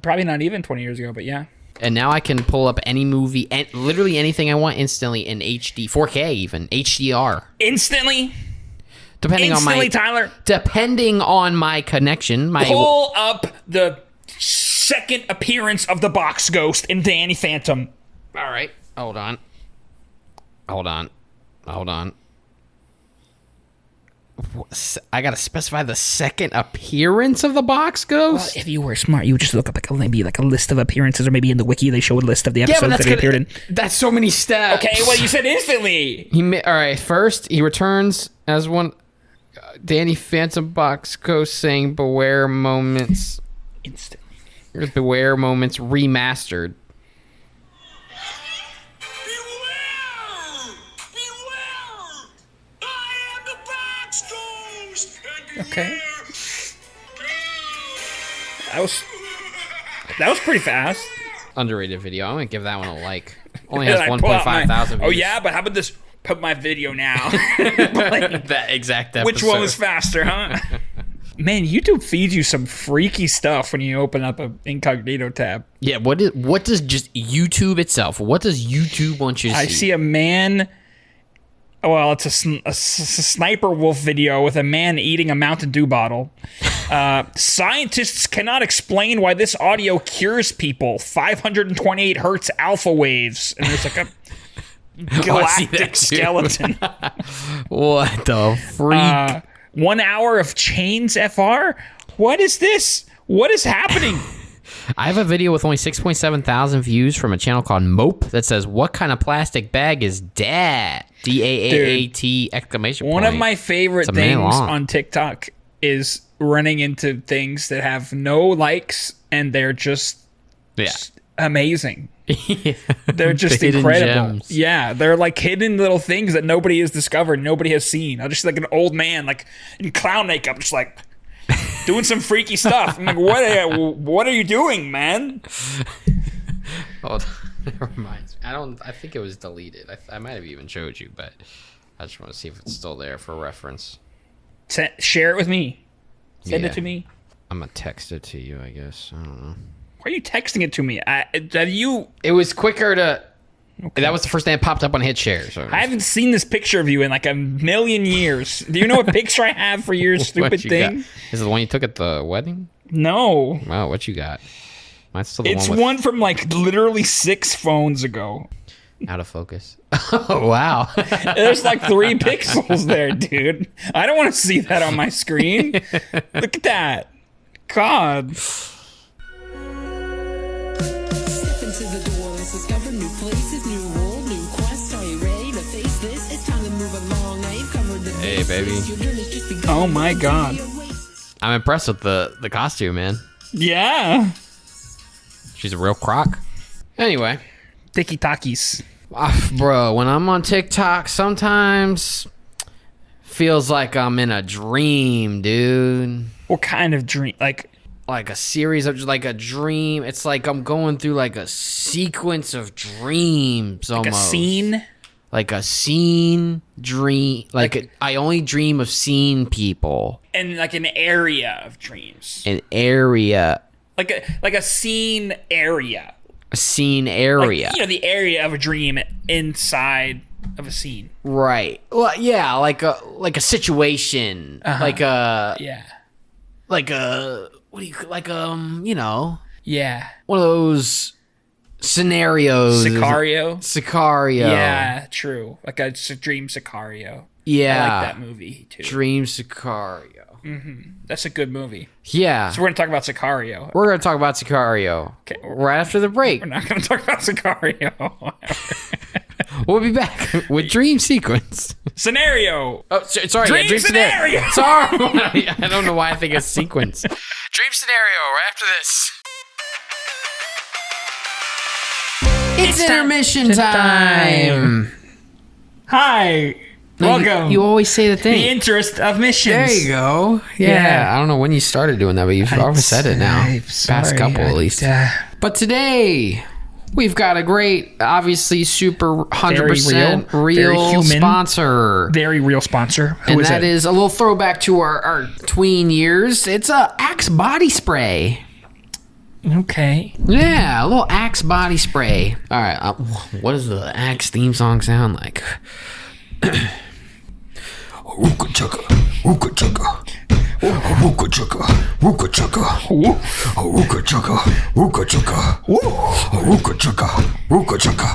Probably not even 20 years ago, but yeah. And now I can pull up any movie and literally anything I want instantly in HD, 4K even, HDR. Instantly, Depending Tyler. Depending on my connection, Pull up the second appearance of the box ghost in Danny Phantom. All right. Hold on. I gotta specify the second appearance of the box ghost. If you were smart, you would just look up maybe a list of appearances, or maybe in the wiki they show a list of the episodes that he appeared in. That's so many steps. Okay, well, you said instantly. All right. First, he returns as one. Danny Phantom Box Ghost saying Beware Moments. Instantly. Beware Moments remastered. Beware! Beware! I am the box ghost! And Okay. beware! That was pretty fast. Underrated video. I'm gonna give that one a like. Only has And I pull out 1.5 thousand views. Oh yeah, but how about this? Put my video now. That exact episode. Which one was faster, huh? Man, YouTube feeds you some freaky stuff when you open up an incognito tab. Yeah, what does just YouTube itself? What does YouTube want you to see? I see a man. Well, it's a sniper wolf video with a man eating a Mountain Dew bottle. Scientists cannot explain why this audio cures people. 528 hertz alpha waves, and there's like a galactic skeleton. What the freak? 1 hour of chains FR? What is this? What is happening? I have a video with only 6.7 thousand views from a channel called Mope that says, "What kind of plastic bag is that?" DAAAT exclamation point. One of my favorite It's a man things long. on TikTok is running into things that have no likes and they're just amazing. They're just Hidden incredible. gems. Yeah, they're like hidden little things that nobody has discovered, nobody has seen. I just see like an old man like in clown makeup, just like doing some freaky stuff. I'm like, what are you doing, man? Hold on. Never mind. I think it was deleted. I might have even showed you, but I just want to see if it's still there for reference. Share it with me. Send Yeah. it to me. I'm gonna text it to you, I guess. I don't know. Why are you texting it to me? It was quicker to. Okay. That was the first thing that popped up on hit share. So I haven't seen this picture of you in like a million years. Do you know what picture I have for your stupid What you thing? got? Is it the one you took at the wedding? No. Wow, what you got? Mine's still the It's one with one from like literally 6 phones ago. out of focus. Oh wow. There's like 3 pixels there, dude. I don't want to see that on my screen. Look at that. God. Step into the door, let's discover new places, new world, new quests. Are you ready to face this? It's time to move along. Now you've covered the Hey, baby. bases. Your journey's just begun. Oh my God. I'm impressed with the costume, man. Yeah. She's a real croc. Anyway, Tiki Takis. bro, when I'm on TikTok, sometimes feels like I'm in a dream, dude. What kind of dream? Like Like a series of like a dream. It's like I'm going through like a sequence of dreams almost. a scene? Like a scene dream. I only dream of seeing people. And like an area of dreams. An area. Like a scene area. A scene Like, area. you know, the area of a dream inside of a scene. Right. Well, yeah, like a situation. Like a Yeah. like a what do you like you know, Yeah. one of those scenarios. Sicario. Sicario. Yeah, true. Like a dream Sicario. Yeah. I like that movie too. Dream Sicario. That's a good movie. Yeah. So we're gonna talk about Sicario. We're going to talk about Sicario Okay. right after the break. We're not gonna talk about Sicario. We'll be back with Dream Sequence. Scenario. Oh, sorry. Dream Dream scenario. Sorry. I don't know why I think it's sequence. Dream Scenario right after this. It's intermission time. Hi. Welcome. You always say the thing. the interest of missions. There you go. Yeah. I don't know when you started doing that, but you've always said it now. Past couple, at least. But today, we've got a great, obviously super 100% Very real human. sponsor. Very real sponsor. Who And is that it? is a little throwback to our tween years. It's a Axe body spray. Okay. Yeah, a little Axe body spray. All right, what does the Axe theme song sound like? Ooka chugga, ooka chugga. Wooka chugga, wooka chugga, wooka chugga, wooka chugga, wooka chugga, wooka chugga.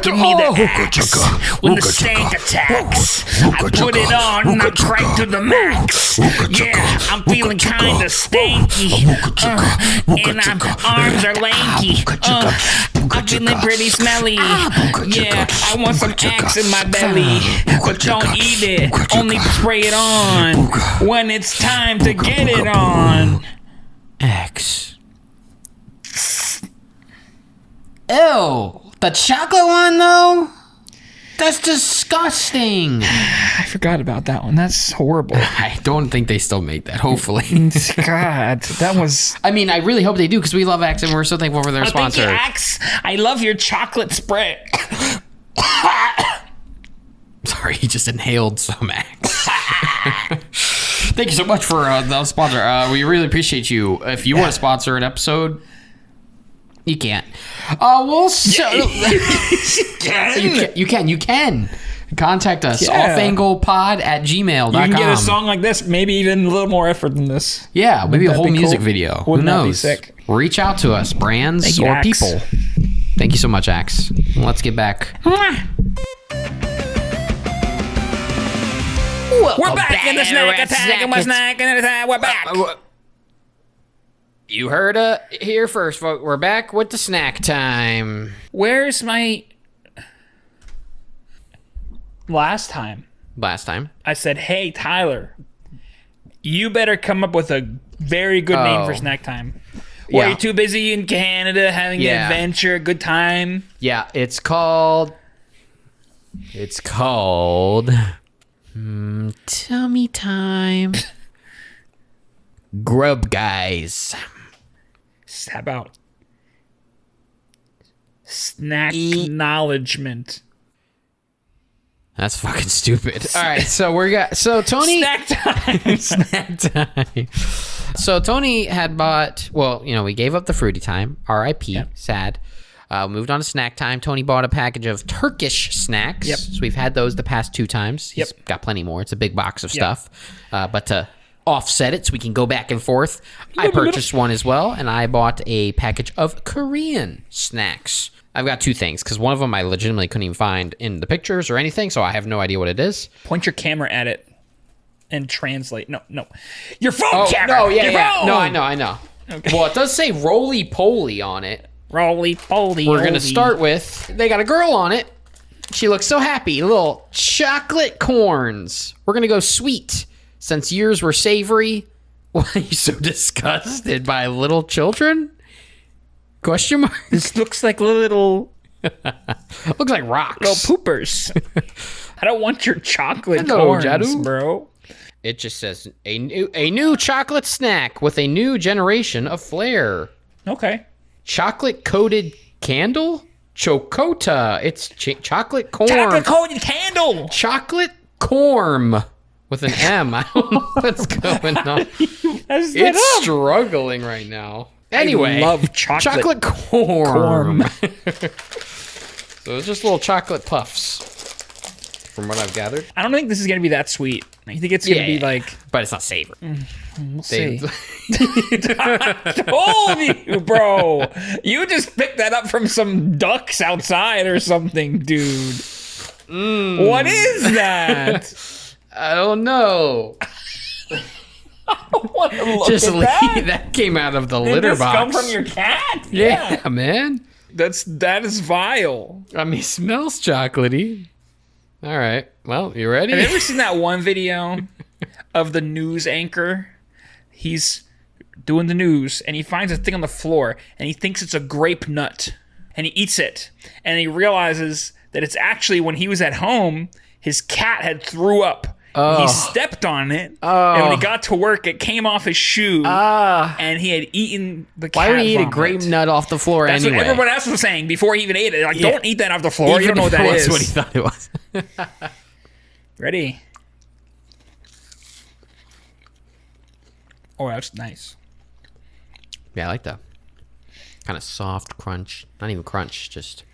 Give me the Wooka axe chugga, when the wooka stank chugga. attacks. I put it on and I crank to the max. Yeah, I'm feeling kinda stanky. And my arms are lanky. I'm feeling pretty smelly. Yeah, I want some axe in my belly. But don't eat it, only spray it on when it's time to get it on. X. Ew. The chocolate one, though? That's disgusting. I forgot about that one. That's horrible. I don't think they still make that, hopefully. God, that was... I mean, I really hope they do, because we love X, and we're so thankful for their sponsor. Thank you, Axe. I love your chocolate spray. Sorry, he just inhaled some X. Thank you so much for the sponsor. We really appreciate you. If you want to sponsor an episode, you can't. You can. Contact us. Yeah. offanglepod@gmail.com. You can get a song like this, maybe even a little more effort than this. Yeah, maybe a Wouldn't that whole be music cool? video. Wouldn't Who that be knows? sick? Reach out to us, brands Thank you, or Axe. people. Thank you so much, Axe. Let's get back. We're back in the snack attack, and we're snacking attack. We're back. You heard it here first, folks. We're back with the snack time. Where's my... Last time, I said, hey, Tyler, you better come up with a very good name for snack time. Or you're too busy in Canada having an adventure, a good time. Yeah, it's called Tummy Time. Grub Guys. How about snack acknowledgement? That's fucking stupid. All right, so Tony. Snack time. Snack time. So Tony had bought. Well, we gave up the fruity time. R.I.P. Yep. Sad. Moved on to snack time. Tony bought a package of Turkish snacks. Yep. So we've had those the past 2 times. He's got plenty more. It's a big box of stuff. But to offset it so we can go back and forth, I purchased one as well, and I bought a package of Korean snacks. I've got 2 things, because one of them I legitimately couldn't even find in the pictures or anything, so I have no idea what it is. Point your camera at it and translate. No. Your phone camera. No, Your phone. No, I know. Okay. Well, it does say roly-poly on it. Roly-poly. We're going to start with, they got a girl on it. She looks so happy. Little chocolate corns. We're going to go sweet. Since yours were savory, why are you so disgusted by little children? Question mark? This looks like little Looks like rocks. little poopers. I don't want your chocolate Hello, corns, Jadu. bro. It just says a new chocolate snack with a new generation of flair. Okay. Chocolate coated candle? Chocota. It's chocolate corn. Chocolate coated candle. Chocolate corm with an M. I don't know what's going on. It's struggling right now. Anyway, I love chocolate corm. So it's just little chocolate puffs, from what I've gathered. I don't think this is gonna be that sweet. I think it's gonna be like, but it's not savory. we'll see. I told you, bro. You just picked that up from some ducks outside or something, dude. What is that? I don't know. What Just that came out of the litter box. Come from your cat? Yeah, man. That is vile. I mean, it smells chocolatey. All right. Well, you ready? Have you ever seen that one video of the news anchor? He's doing the news and he finds a thing on the floor and he thinks it's a grape nut and he eats it and he realizes that it's actually, when he was at home, his cat had threw up. He stepped on it, and when he got to work, it came off his shoe, and he had eaten the cat. Why would he eat a vomit. grape nut off the floor That's anyway? what everyone else was saying before he even ate it. Like, don't eat that off the floor. Even You don't know what if that it was is. what he thought it was. Ready? Oh, that's nice. Yeah, I like that. Kind of soft crunch. Not even crunch, just...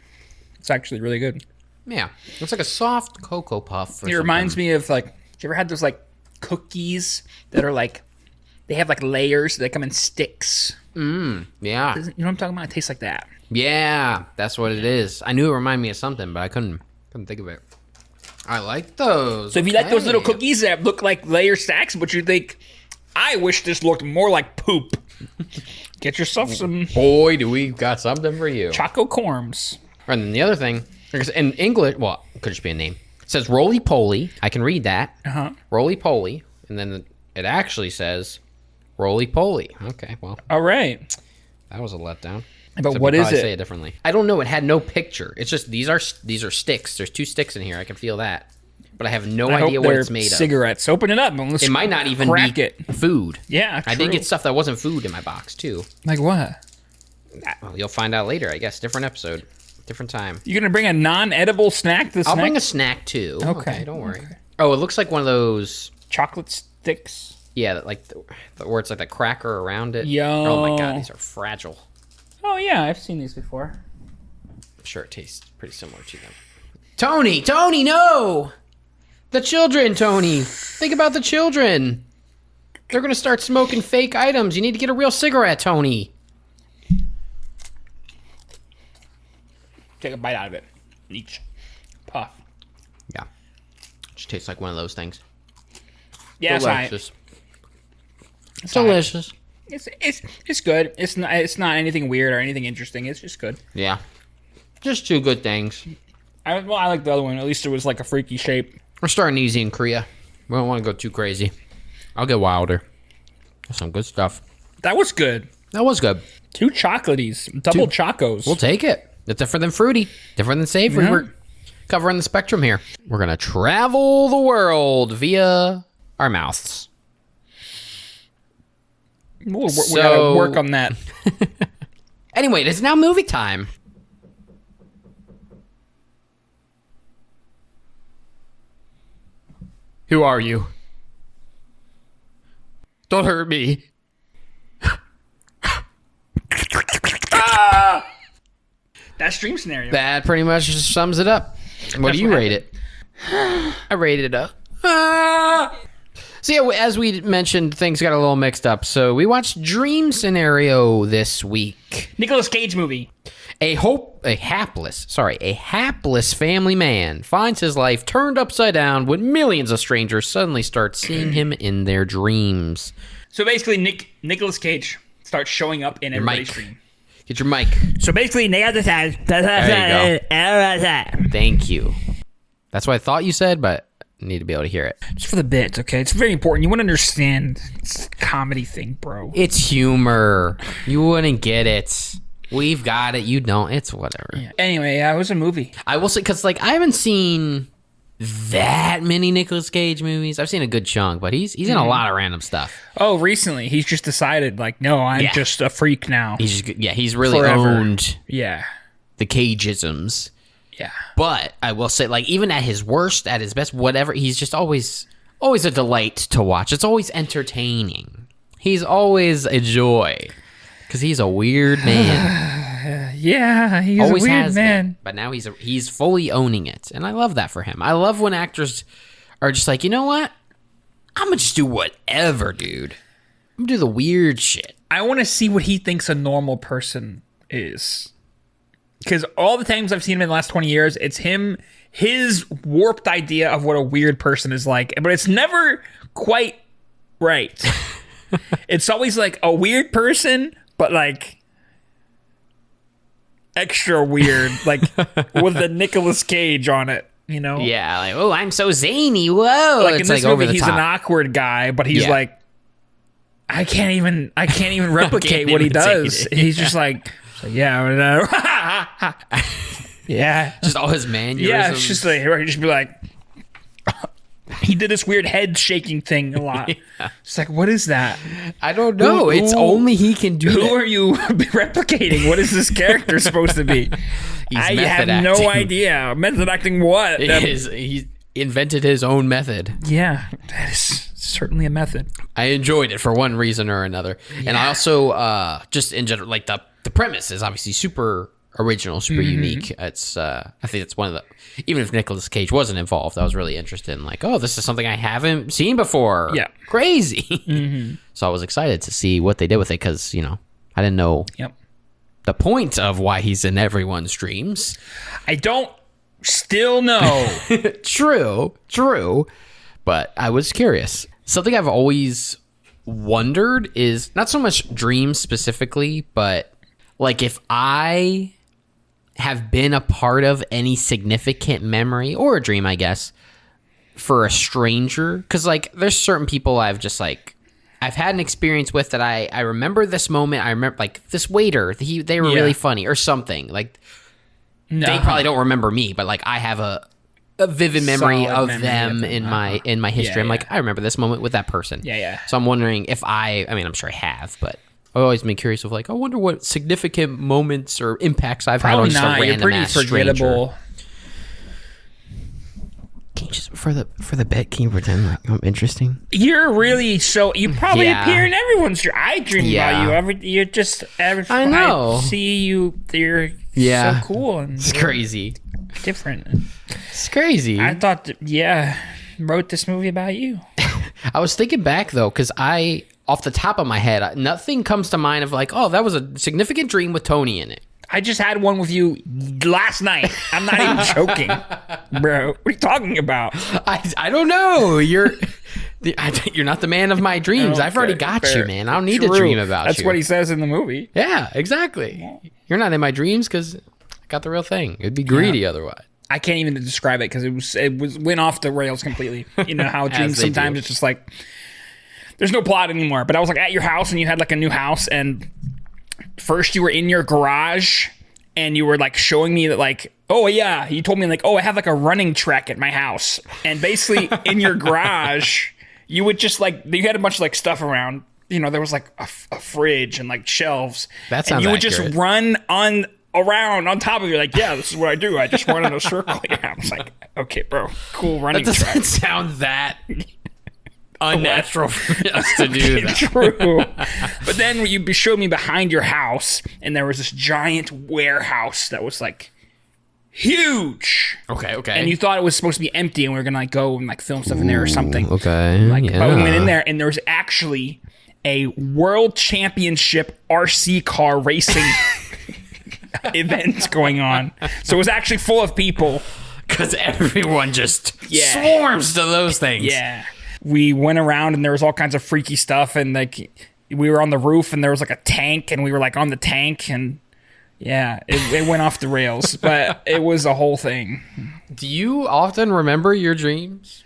It's actually really good. Yeah. It's like a soft Cocoa Puff. It reminds me of, like, you ever had those, like, cookies that are, like, They have like layers that come in sticks. Yeah. You know what I'm talking about? It tastes like that. Yeah, that's what it is. I knew it reminded me of something, but I couldn't think of it. I like those. So if you like those little Okay. cookies that look like layer stacks, but you think, I wish this looked more like poop. Get yourself some Boy, do we got something for you. Choco Corms. And then the other thing, in English, well, it could just be a name. It says roly poly. I can read that. Roly poly. And then it actually says roly poly. Okay, well, All right. that was a letdown. But Except what you is probably it? Say it differently. I don't know. It had no picture. It's just these are sticks. There's 2 sticks in here. I can feel that, but I have no I idea hope what they're it's made of. cigarettes. Open it up. And let's It might not even crack be it. food. Yeah, I did true. get stuff that wasn't food in my box too. Like what? Well, you'll find out later, I guess. Different episode, different time. You gonna bring a non-edible snack to the I'll snack? bring a snack too. Okay, don't worry. Oh, it looks like one of those. chocolate sticks. Yeah, that, like where it's like the cracker around it. Yo. Oh my god, these are fragile. Oh yeah, I've seen these before. I'm sure it tastes pretty similar to them. Tony, no! The children, Tony. Think about the children. They're gonna start smoking fake items. You need to get a real cigarette, Tony. Take a bite out of it. Each puff. Yeah. Just tastes like one of those things. Yeah, Delicious. It's Delicious. It's good. It's not anything weird or anything interesting. It's just good. Yeah. Just 2 good things. I like the other one. At least it was like a freaky shape. We're starting easy in Korea. We don't want to go too crazy. I'll get wilder. Some good stuff. That was good. That was good. 2 chocolaties. Double chocos. We'll take it. It's different than fruity. Different than savory. Yeah. We're covering the spectrum here. We're going to travel the world via our mouths. we gotta work on that. Anyway, it's now movie time. Who are you? Don't hurt me. That stream scenario. That pretty much just sums it up. What do you rate it? I rated it up. So yeah, as we mentioned, things got a little mixed up. So we watched Dream Scenario this week. Nicolas Cage movie. A hapless family man finds his life turned upside down when millions of strangers suddenly start seeing him in their dreams. So basically, Nicolas Cage starts showing up in everybody's mic. stream. Get your mic. So basically, There you go. Thank you. That's what I thought you said, but I need to be able to hear it. It's for the bit, okay? It's very important. You want to understand. It's a comedy thing, bro. It's humor. You wouldn't get it. We've got it. You don't. It's whatever. Yeah. Anyway, it was a movie. I will say, because like I haven't seen that many Nicolas Cage movies. I've seen a good chunk, but he's in a lot of random stuff. Oh, recently, he's just decided, like, no, I'm just a freak now. He's really Forever. owned Yeah. the Cageisms. Yeah. But I will say, like, even at his worst, at his best, whatever, he's just always a delight to watch. It's always entertaining. He's always a joy because he's a weird man. Yeah, he's Always a weird has man. been, but now he's fully owning it, and I love that for him. I love when actors are just like, you know what? I'm gonna just do whatever, dude. I'm gonna do the weird shit. I want to see what he thinks a normal person is. Because all the times I've seen him in the last 20 years, it's his warped idea of what a weird person is like. But it's never quite right. It's always like a weird person, but like extra weird, like with the Nicolas Cage on it, you know? Yeah, like, oh, I'm so zany. Whoa, Like in it's this like over movie, the he's top. an awkward guy, but he's Yeah. like, I can't even replicate what he imitate does. it. He's just like, yeah, yeah, Just all his mannerisms. yeah. It's just like he just be like, he did this weird head shaking thing a lot. It's like, what is that? I don't know. It's only he can do Who that. are you replicating? What is this character supposed to be? I have method no acting. idea. Method acting what? He invented his own method. Yeah, that is certainly a method. I enjoyed it for one reason or another. And I also, just in general, like the premise is obviously super original, super unique. It's I think it's one of the, even if Nicolas Cage wasn't involved, I was really interested in like, oh, this is something I haven't seen before. Yeah. Crazy. So I was excited to see what they did with it because, you know, I didn't know the point of why he's in everyone's dreams. I don't still know. True. But I was curious. Something I've always wondered is not so much dreams specifically, but like if I have been a part of any significant memory or a dream, I guess, for a stranger. Because like there's certain people I've just like, I've had an experience with that I remember this moment. I remember like this waiter, they were really funny or something. Like they probably don't remember me, but like I have a vivid memory Solid of memory them of them. in my history. I'm like, I remember this moment with that person. Yeah. So I'm wondering if I mean, I'm sure I have, but I've always been curious of like, I wonder what significant moments or impacts I've had on Probably just a not. You're random pretty ass forgettable. stranger. Can you just for the bit? Can you pretend like I'm interesting? You're really so. You probably Yeah. appear in everyone's dream. I dream Yeah. about you. You're just. I know. I see you. You're Yeah. so cool and It's crazy. different. It's crazy. I thought, wrote this movie about you. I was thinking back though, because off the top of my head, nothing comes to mind of like, oh, that was a significant dream with Tony in it. I just had one with you last night. I'm not even joking, bro. What are you talking about? I don't know. You're not the man of my dreams. I've already got fair. you, man. I don't need to True. dream about That's you. what he says in the movie. Yeah, exactly. You're not in my dreams because I got the real thing. It'd be greedy otherwise. I can't even describe it because it went off the rails completely. You know how dreams they sometimes do. it's just like there's no plot anymore. But I was like at your house and you had like a new house, and first you were in your garage and you were like showing me that like, oh yeah, you told me like, oh, I have like a running track at my house, and basically in your garage you would just like, you had a bunch of like stuff around. You know, there was like a fridge and like shelves. That sounds and you would accurate. just run around on top of you, like, yeah, this is what I do. I just run in a circle. Yeah, I was like, okay, bro, cool running That track. doesn't sound that unnatural for us to do that. True. But then you showed me behind your house, and there was this giant warehouse that was like huge. Okay. And you thought it was supposed to be empty, and we were gonna like go and like film stuff in there or something. Okay. Like, yeah. but we went in there, and there was actually a world championship RC car racing event going on. So it was actually full of people. Because everyone just swarms to those things. Yeah. We went around and there was all kinds of freaky stuff, and like we were on the roof and there was like a tank and we were like on the tank, and it went off the rails, but it was a whole thing. Do you often remember your dreams?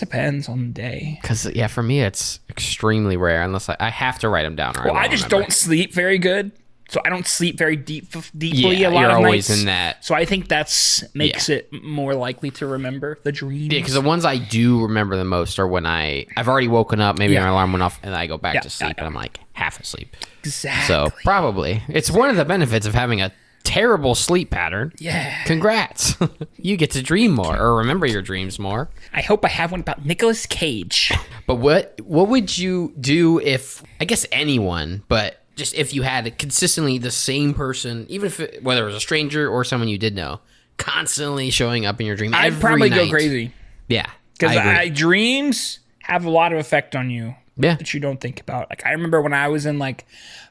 Depends on the day. Because, for me, it's extremely rare unless I have to write them down. Or Well, I just don't sleep very good. So I don't sleep very deeply a lot you're of always nights. in that. So I think that's makes it more likely to remember the dreams. Yeah, because the ones I do remember the most are when I've already woken up, maybe my alarm went off, and I go back to sleep, and I'm like half asleep. Exactly. So probably. It's one of the benefits of having a terrible sleep pattern. Yeah. Congrats. You get to dream more or remember your dreams more. I hope I have one about Nicolas Cage. But what would you do if, I guess anyone, but just if you had consistently the same person, even if whether it was a stranger or someone you did know, constantly showing up in your dream I'd every probably go night. crazy. Yeah. Because dreams have a lot of effect on you Yeah. that you don't think about. Like, I remember when I was in like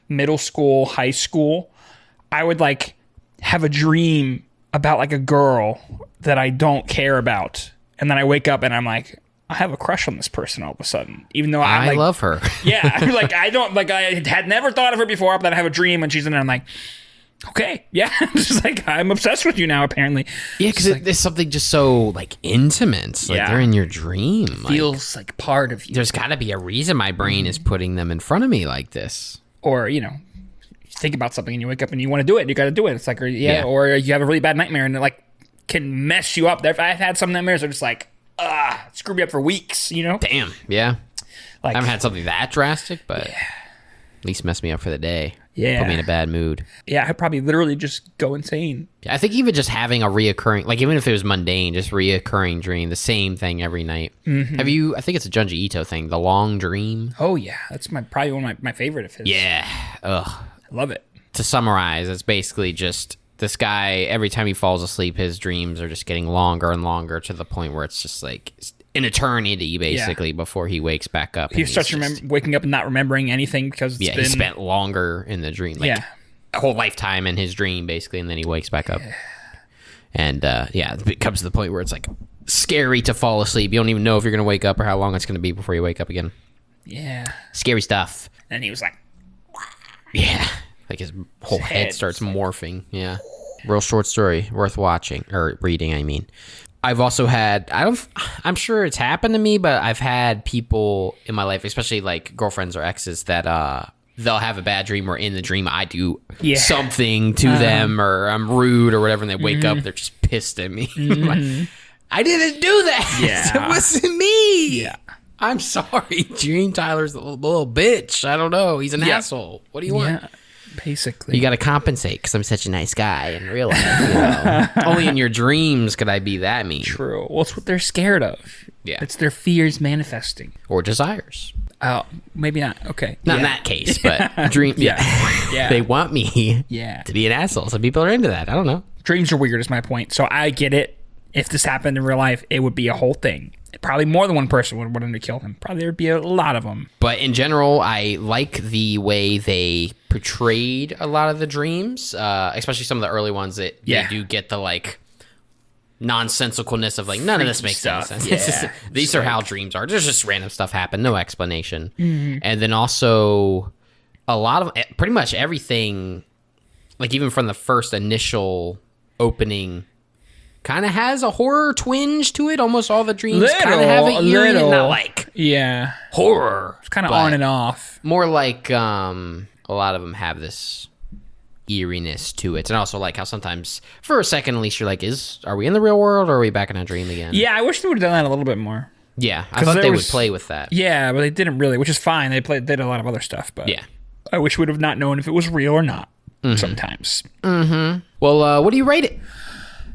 middle school, high school, I would like have a dream about like a girl that I don't care about. And then I wake up and I'm like, I have a crush on this person all of a sudden, even though I like, love her. Yeah. Like, I had never thought of her before, but then I have a dream and she's in there. I'm like, okay. Yeah. It's just like, I'm obsessed with you now, apparently. Yeah, because it's something just so like intimate. Like they're in your dream. Feels like part of you. There's got to be a reason my brain is putting them in front of me like this. Or, you think about something and you wake up and you want to do it. You got to do it. It's like, or you have a really bad nightmare and it like can mess you up. I've had some nightmares that are just like, screw me up for weeks, Damn. Yeah. Like, I haven't had something that drastic, but at least mess me up for the day. Yeah. Put me in a bad mood. Yeah, I'd probably literally just go insane. Yeah, I think even just having a reoccurring, like even if it was mundane, just reoccurring dream, the same thing every night. Mm-hmm. I think it's a Junji Ito thing, the long dream. Oh, yeah. That's probably one of my favorite of his. Yeah. Ugh. I love it. To summarize, it's basically just this guy, every time he falls asleep, his dreams are just getting longer and longer to the point where it's just like an eternity, basically, before he wakes back up. He starts waking up and not remembering anything because it's been... he spent longer in the dream. Like, a whole lifetime in his dream, basically, and then he wakes back up. And, it comes to the point where it's, like, scary to fall asleep. You don't even know if you're going to wake up or how long it's going to be before you wake up again. Yeah. Scary stuff. And he was like... Yeah. Like his whole head starts morphing. Yeah. Real short story. Worth watching. Or reading, I mean. I've also had... I'm sure it's happened to me, but I've had people in my life, especially like girlfriends or exes, that they'll have a bad dream, or in the dream I do something to them, or I'm rude or whatever, and they wake up, they're just pissed at me. Like, I didn't do that. Yeah. It wasn't me. Yeah. I'm sorry. Dream Tyler's a little bitch. I don't know. He's an asshole. What do you want? Yeah. Basically. You got to compensate because I'm such a nice guy in real life. Only in your dreams could I be that mean. True. Well, it's what they're scared of. Yeah. It's their fears manifesting. Or desires. Oh, maybe not. Okay. Not in that case, but dream. Yeah. They want me Yeah. to be an asshole. Some people are into that. I don't know. Dreams are weird is my point. So I get it. If this happened in real life, it would be a whole thing. Probably more than one person would want him to kill him. Probably there would be a lot of them. But in general, I like the way they portrayed a lot of the dreams, especially some of the early ones that they do get the like nonsensicalness of like none of this makes any sense. Yeah. It's just, these are how dreams are. There's just random stuff happen, no explanation. And then also a lot of pretty much everything, like even from the first initial opening, kind of has a horror twinge to it. Almost all the dreams kind of have an eerie, not like horror. It's kind of on and off. More like a lot of them have this eeriness to it, and also like how sometimes for a second at least you're like, are we in the real world or are we back in a dream again? Yeah, I wish they would have done that a little bit more. Yeah, I thought they would play with that. Yeah, but they didn't really, which is fine. They did a lot of other stuff, but yeah, I wish we would have not known if it was real or not. Sometimes. Well, what do you rate it?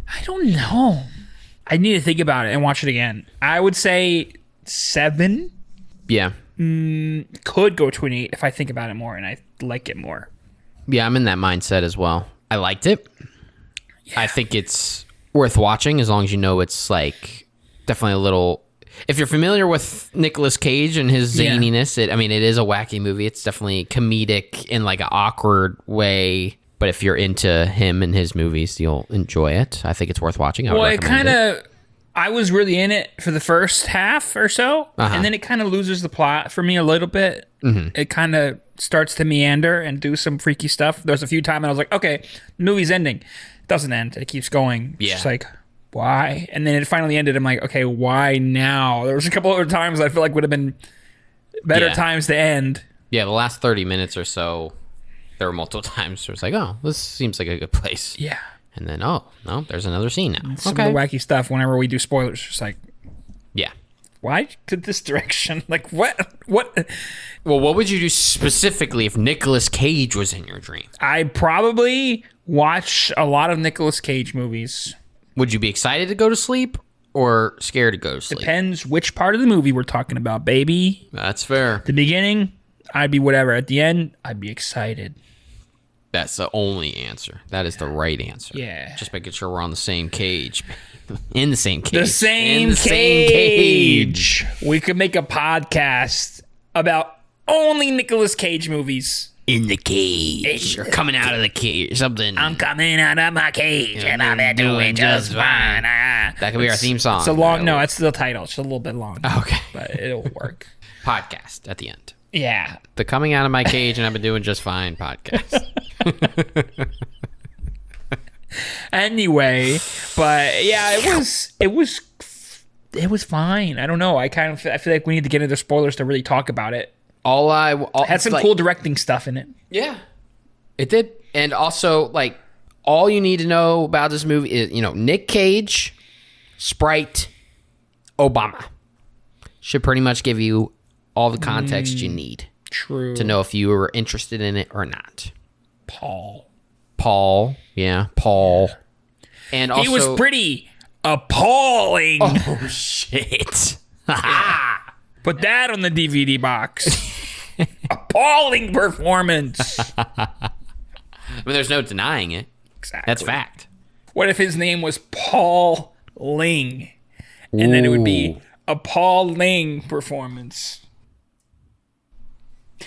I don't know. I need to think about it and watch it again. I would say 7. Yeah. Could go to an 8 if I think about it more and I like it more. Yeah, I'm in that mindset as well. I liked it. Yeah. I think it's worth watching as long as you know it's like definitely a little... If you're familiar with Nicolas Cage and his zaniness, it is a wacky movie. It's definitely comedic in like an awkward way. But if you're into him and his movies, you'll enjoy it. I think it's worth watching. I was really in it for the first half or so, and then it kind of loses the plot for me a little bit. It kind of starts to meander and do some freaky stuff. There's a few times I was like, okay, the movie's ending. It doesn't end. It keeps going. It's just like, why? And then it finally ended. I'm like, okay, why now? There was a couple other times I feel like would have been better times to end. Yeah, the last 30 minutes or so, there were multiple times where it's like, oh, this seems like a good place. Yeah. And then, oh, no, there's another scene now. Some of the wacky stuff, whenever we do spoilers, just like, yeah. Why did this direction? Like, what? Well, what would you do specifically if Nicolas Cage was in your dream? I'd probably watch a lot of Nicolas Cage movies. Would you be excited to go to sleep or scared to go to sleep? Depends which part of the movie we're talking about, baby. That's fair. The beginning, I'd be whatever. At the end, I'd be excited. That's the only answer. That is the right answer. Yeah. Just making sure we're on the same cage. In the same cage. The same cage. We could make a podcast about only Nicolas Cage movies. In the cage. Or coming out of the cage or something. I'm coming out of my cage and I'm doing just fine. That could be our theme song. It's a long, no, it's the title. It's a little bit long. Okay. But it'll work. Podcast at the end. Yeah. The coming out of my cage and I've been doing just fine podcast. Anyway, but yeah, it was fine. I don't know. I feel like we need to get into spoilers to really talk about it. It had some cool directing stuff in it. Yeah, it did. And also, like, all you need to know about this movie is, Nick Cage, Sprite, Obama. Should pretty much give you all the context you need. True. To know if you were interested in it or not. Paul. Yeah, Paul. And also, he was pretty appalling. Oh, shit. Put that on the DVD box. Appalling performance. There's no denying it. Exactly. That's fact. What if his name was Paul Ling? And then it would be a Paul Ling performance.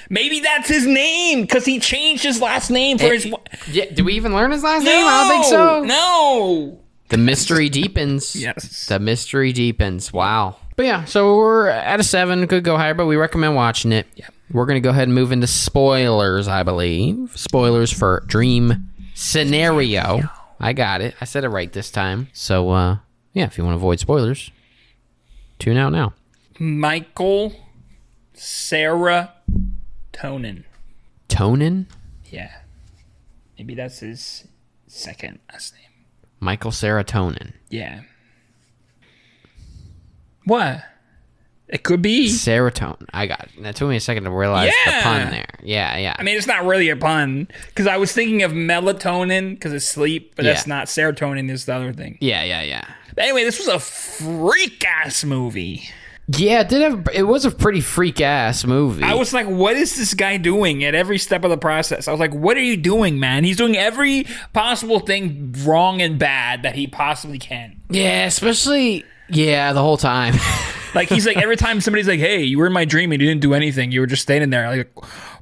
Maybe that's his name because he changed his last name for his. Yeah, did we even learn his last name? I don't think so. No. The mystery deepens. Yes. The mystery deepens. Wow. But yeah, so we're at a 7. Could go higher, but we recommend watching it. Yeah. We're going to go ahead and move into spoilers, I believe. Spoilers for Dream Scenario. I got it. I said it right this time. So, yeah, if you want to avoid spoilers, tune out now. Michael Sarah Tonin. Tonin? Yeah. Maybe that's his second last name. Michael Serotonin. Yeah. What? It could be. Serotonin. I got it. That took me a second to realize the pun there. Yeah. I mean, it's not really a pun because I was thinking of melatonin because it's sleep, but that's not. Serotonin is the other thing. Yeah. But anyway, this was a freak-ass movie. Yeah, it was a pretty freak-ass movie. I was like, what is this guy doing at every step of the process? I was like, what are you doing, man? He's doing every possible thing wrong and bad that he possibly can. Yeah, especially, the whole time. Like, he's like, every time somebody's like, hey, you were in my dream and you didn't do anything. You were just standing there. Like,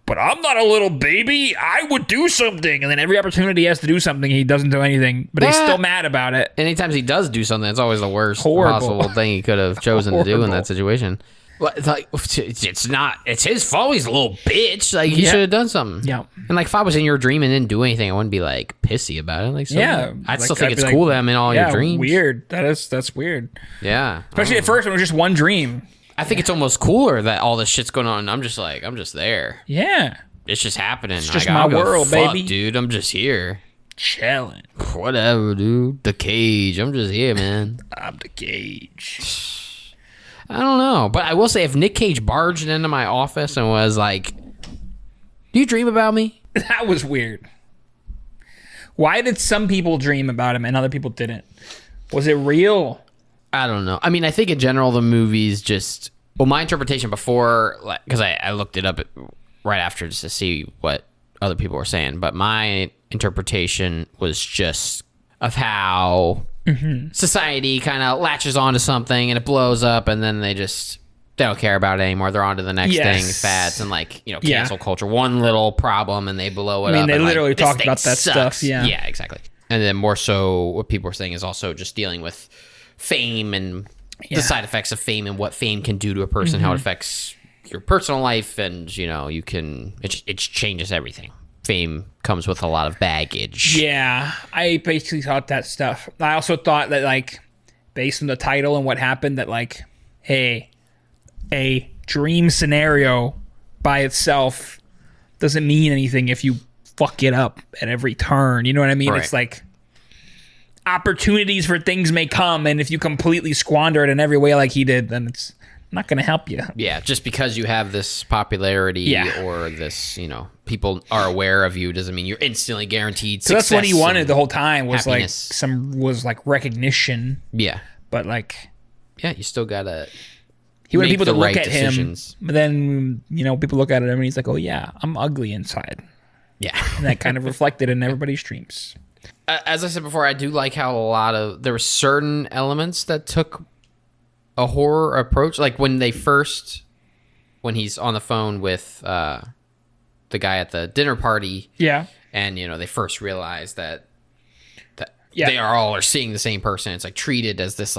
but I'm not a little baby. I would do something. And then every opportunity he has to do something, he doesn't do anything. But he's still mad about it. Anytime he does do something, it's always the worst Horrible. possible thing he could have chosen to do in that situation. Well, it's like, it's his fault. He's a little bitch. Like, he should have done something. Yeah. And like, if I was in your dream and didn't do anything, I wouldn't be like pissy about it. Like, so I'd still think it's cool that I'm in all your dreams. Weird. That's weird. Yeah. Especially at first when it was just one dream. I think it's almost cooler that all this shit's going on and I'm just there. Yeah. It's just happening. It's just I don't my give a world, fuck, baby. dude. I'm just here. Chilling. Whatever, dude. The cage. I'm just here, man. I'm the cage. I don't know. But I will say, if Nick Cage barged into my office and was like, do you dream about me? That was weird. Why did some people dream about him and other people didn't? Was it real? I don't know. I mean, I think in general, the movies just... Well, my interpretation before... Because I looked it up right after just to see what other people were saying. But my interpretation was just of how society kind of latches onto something and it blows up and then they don't care about it anymore. They're on to the next thing, fads, and cancel culture. One little problem and they blow it up. I mean, they and literally this talked thing about that sucks. stuff. Yeah. Yeah, exactly. And then more so what people were saying is also just dealing with fame and the side effects of fame and what fame can do to a person, how it affects your personal life, and you can it changes everything. Fame comes with a lot of baggage. Yeah, I basically thought that stuff. I also thought that, based on the title and what happened, that, hey, a dream scenario by itself doesn't mean anything if you fuck it up at every turn. You know what I mean? Right. It's like opportunities for things may come, and if you completely squander it in every way like he did, then it's not going to help you. Yeah, just because you have this popularity or this, people are aware of you doesn't mean you're instantly guaranteed success. So that's what he wanted the whole time was happiness. Recognition. Yeah. But you still got to he wanted people to look right at decisions. him, but then, people look at him and he's like, oh yeah, I'm ugly inside. Yeah. And that kind of reflected in everybody's dreams. As I said before, I do like how there were certain elements that took a horror approach, like when he's on the phone with the guy at the dinner party, and they first realize that they are seeing the same person. It's treated as this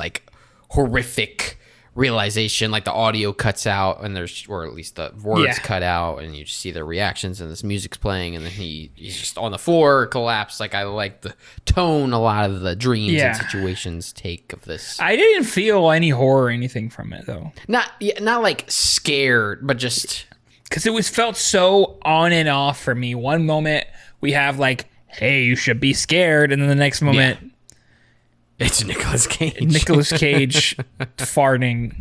horrific realization, the audio cuts out and or at least the words cut out, and you just see their reactions and this music's playing, and then he's just on the floor collapsed. I like the tone a lot of the dreams and situations take of this. I didn't feel any horror or anything from it though. Not scared, but just because it felt so on and off for me. One moment we have hey, you should be scared, and then the next moment it's Nicolas Cage. Nicolas Cage farting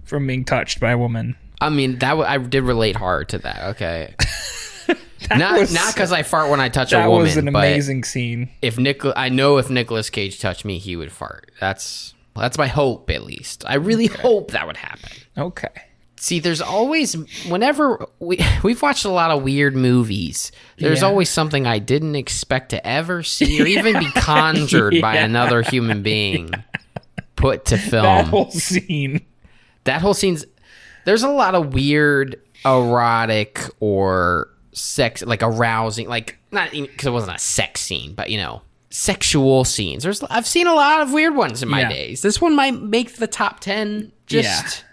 from being touched by a woman. I mean, I did relate hard to that. Okay, not because I fart when I touch a woman. That was an amazing scene. I know if Nicolas Cage touched me, he would fart. That's my hope, at least. I really hope that would happen. Okay. See, there's always, whenever we've watched a lot of weird movies, there's always something I didn't expect to ever see or even be conjured by another human being put to film. That whole scene. There's a lot of weird erotic or sex, like arousing, like not even because it wasn't a sex scene, but sexual scenes. I've seen a lot of weird ones in my days. This one might make the top 10 just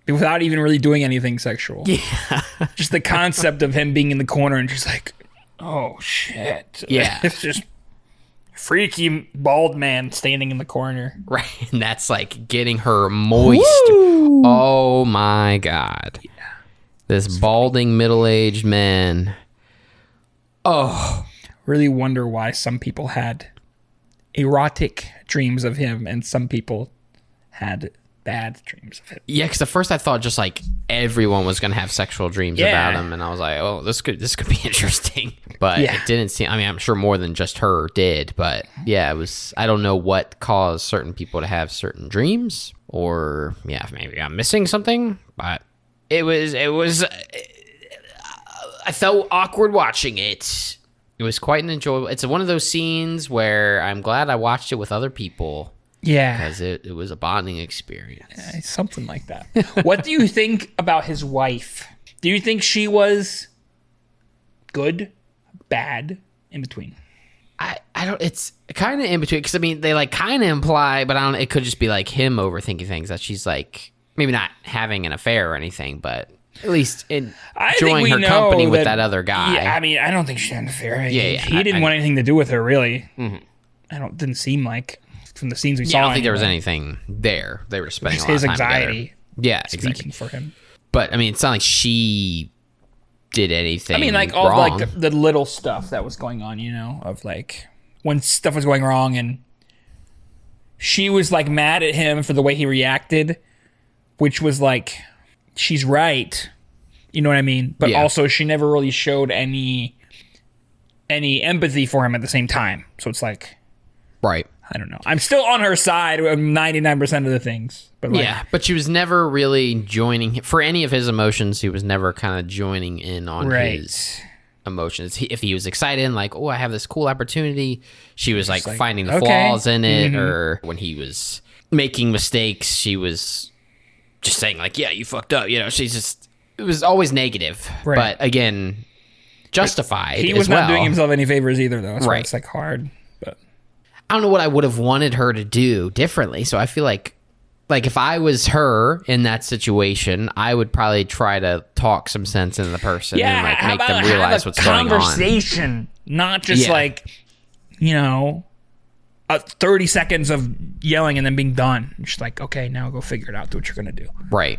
without even really doing anything sexual. Yeah. Just the concept of him being in the corner and just like, oh shit. Yeah. It's just freaky bald man standing in the corner. Right. And that's like getting her moist. Woo! Oh my God. Yeah. This balding middle-aged man. Oh. Really wonder why some people had erotic dreams of him and some people had bad dreams of him. Yeah, because at first I thought just like everyone was gonna have sexual dreams about him, and I was like, oh, this could be interesting. But it didn't seem. I mean, I'm sure more than just her did, but yeah, it was. I don't know what caused certain people to have certain dreams, or maybe I'm missing something. But it was. I felt awkward watching it. It was quite an enjoyable. It's one of those scenes where I'm glad I watched it with other people. Yeah. Because it was a bonding experience. Yeah, something like that. What do you think about his wife? Do you think she was good, bad, in between? I don't, it's kind of in between. Because, I mean, they like kind of imply, but I don't, it could just be like him overthinking things, that she's like, maybe not having an affair or anything, but at least enjoying her company with that other guy. Yeah, I mean, I don't think she had an affair. Yeah. He didn't want anything to do with her, really. Mm-hmm. Didn't seem like. From the scenes we saw, I don't think there was anything there. They were spending a lot of time anxiety. Together. Yeah, speaking exactly. for him. But I mean, it's not like she did anything. I mean, like all like the little stuff that was going on, of like when stuff was going wrong, and she was like mad at him for the way he reacted, which was like, she's right, you know what I mean? But also, she never really showed any empathy for him at the same time. So it's like, right. I don't know. I'm still on her side of 99% of the things. But but she was never really joining him. For any of his emotions, he was never kind of joining in on his emotions. If he was excited and like, oh, I have this cool opportunity, she was like finding the flaws in it. Mm-hmm. Or when he was making mistakes, she was just saying like, yeah, you fucked up. She's just, it was always negative. Right. But again, justified. He was not doing himself any favors either, though. That's why it's like hard. I don't know what I would have wanted her to do differently. So I feel like if I was her in that situation, I would probably try to talk some sense into the person and like make them realize what's going on. Conversation, not just 30 seconds of yelling and then being done. Just like, okay, now go figure it out. Do what you're gonna do. Right.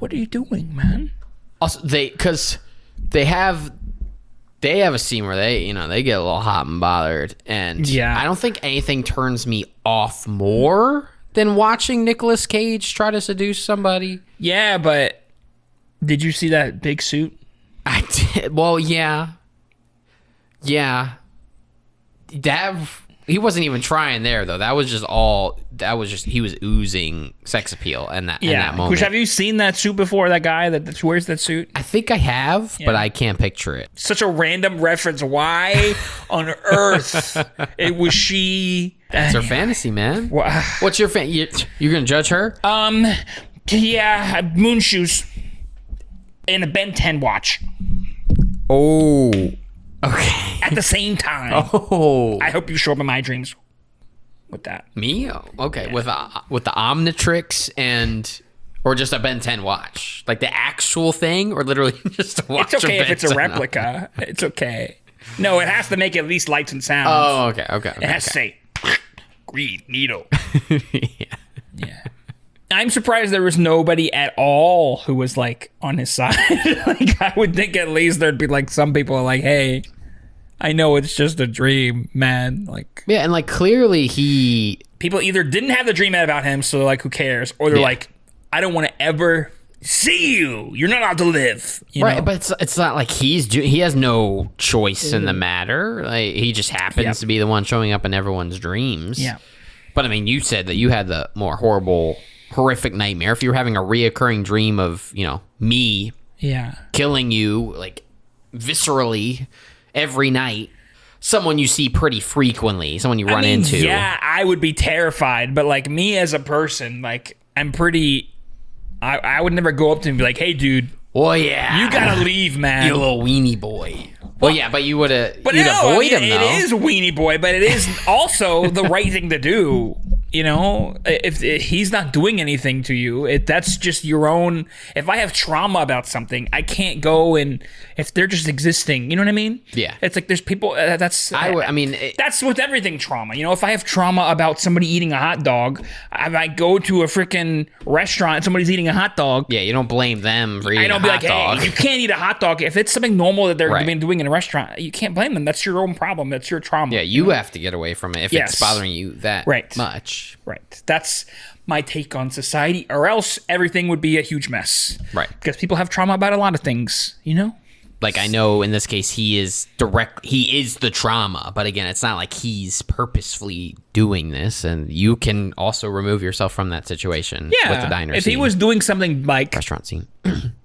What are you doing, man? Also, because they have a scene where they get a little hot and bothered, and I don't think anything turns me off more than watching Nicolas Cage try to seduce somebody. Yeah, but did you see that big suit? I did. Well, yeah. He wasn't even trying there, though. That was just he was oozing sex appeal in that moment. Which, have you seen that suit before? That guy that wears that suit? I think I have, but I can't picture it. Such a random reference. Why on earth it was she? It's her fantasy, man. What's your you're gonna judge her? Yeah, moon shoes and a Ben 10 watch. Oh. Okay. At the same time. Oh. I hope you show up in my dreams with that. Me? Oh, okay. Yeah. With the Omnitrix or just a Ben 10 watch? Like the actual thing, or literally just a watch? It's okay if it's a replica. It's okay. No, it has to make at least lights and sounds. Oh, okay. It has to say, green needle. Yeah. I'm surprised there was nobody at all who was like on his side. Like, I would think at least there'd be like some people are like, hey, I know it's just a dream, man. Like, yeah, and like clearly people either didn't have the dream about him, so they're like, who cares? Or they're like, I don't want to ever see you. You're not allowed to live. You know? But it's not like he has no choice in the matter. Like, he just happens to be the one showing up in everyone's dreams. Yeah. But I mean, you said that you had the more horrible horrific nightmare, if you're having a reoccurring dream of, me killing you, like, viscerally every night, someone you see pretty frequently, someone you run into. Yeah, I would be terrified, but, like, me as a person, like, I'm pretty... I would never go up to him and be like, hey, dude. Well, yeah. You gotta leave, man. You little weenie boy. Well, yeah, but you'd avoid him, though. It is weenie boy, but it is also the right thing to do. If he's not doing anything to you, that's just your own. If I have trauma about something, I can't go and if they're just existing, you know what I mean? Yeah. It's like there's people. That's with everything trauma. If I have trauma about somebody eating a hot dog, I go to a freaking restaurant and somebody's eating a hot dog. Yeah, you don't blame them for eating a hot dog. I don't be like, hey, you can't eat a hot dog. If it's something normal that they're doing in a restaurant, you can't blame them. That's your own problem. That's your trauma. Yeah, you have to get away from it if it's bothering you that much. Right. That's my take on society, or else everything would be a huge mess. Right. Because people have trauma about a lot of things, Like, I know in this case he is the trauma, but again, it's not like he's purposefully doing this, and you can also remove yourself from that situation with the diner if scene. he was doing something like restaurant scene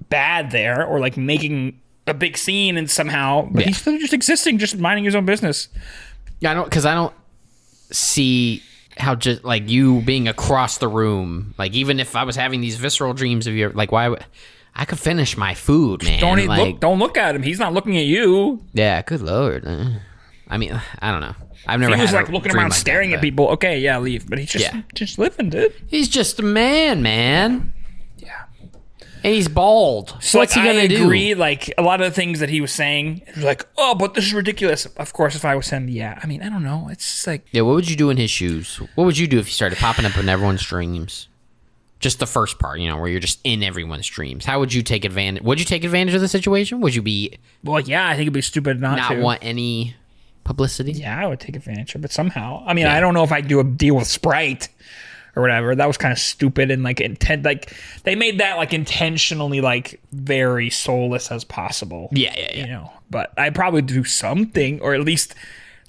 bad there, or like making a big scene and somehow, but he's still just existing, just minding his own business. Yeah, I don't see how just like you being across the room, like even if I was having these visceral dreams of you, like why would I could finish my food, man. Don't look at him. He's not looking at you. Yeah, good lord. I mean, I don't know. I've never. He was had like looking around, staring at people. Okay, yeah, leave. But he's just living, dude. He's just a man. Yeah. And he's bald. So what's he gonna do? I agree. Like a lot of the things that he was saying, it was like, oh, but this is ridiculous. Of course, if I was him, I mean, I don't know. It's just like, yeah. What would you do in his shoes? What would you do if you started popping up in everyone's dreams? Just the first part, where you're just in everyone's dreams. How would you take advantage? Would you take advantage of the situation? Would you be? Well, yeah, I think it'd be stupid not to want any publicity. Yeah, I would take advantage of it somehow. I mean, I don't know if I'd do a deal with Sprite or whatever. That was kind of stupid and like they made that like intentionally like very soulless as possible. Yeah. But I'd probably do something, or at least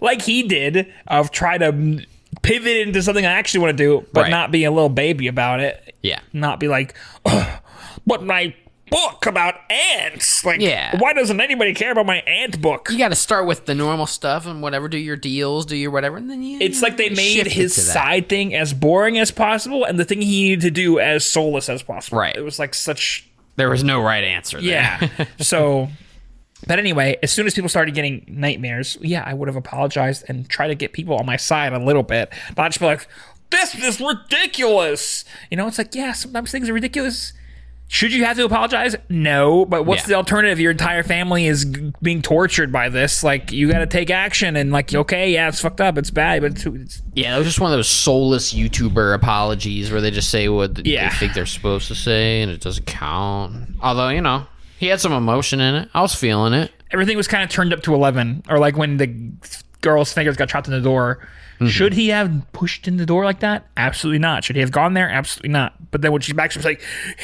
like he did, of try to pivot into something I actually want to do, but not be a little baby about it. Yeah. Not be like, but my book about ants. Like, why doesn't anybody care about my ant book? You got to start with the normal stuff and whatever. Do your deals, do your whatever, and then it's like they made his side thing as boring as possible, and the thing he needed to do as soulless as possible. Right. It was like such. There was no right answer there. Yeah. So. But anyway, as soon as people started getting nightmares, I would have apologized and tried to get people on my side a little bit. But I'd just be like, this is ridiculous. It's like, sometimes things are ridiculous. Should you have to apologize? No. But what's the alternative? Your entire family is being tortured by this. Like, you got to take action and like, okay, it's fucked up. It's bad. But it's it was just one of those soulless YouTuber apologies where they just say what they think they're supposed to say and it doesn't count. Although, he had some emotion in it. I was feeling it. Everything was kind of turned up to 11. Or like when the girl's fingers got trapped in the door. Mm-hmm. Should he have pushed in the door like that? Absolutely not. Should he have gone there? Absolutely not. But then when she's back, she was like,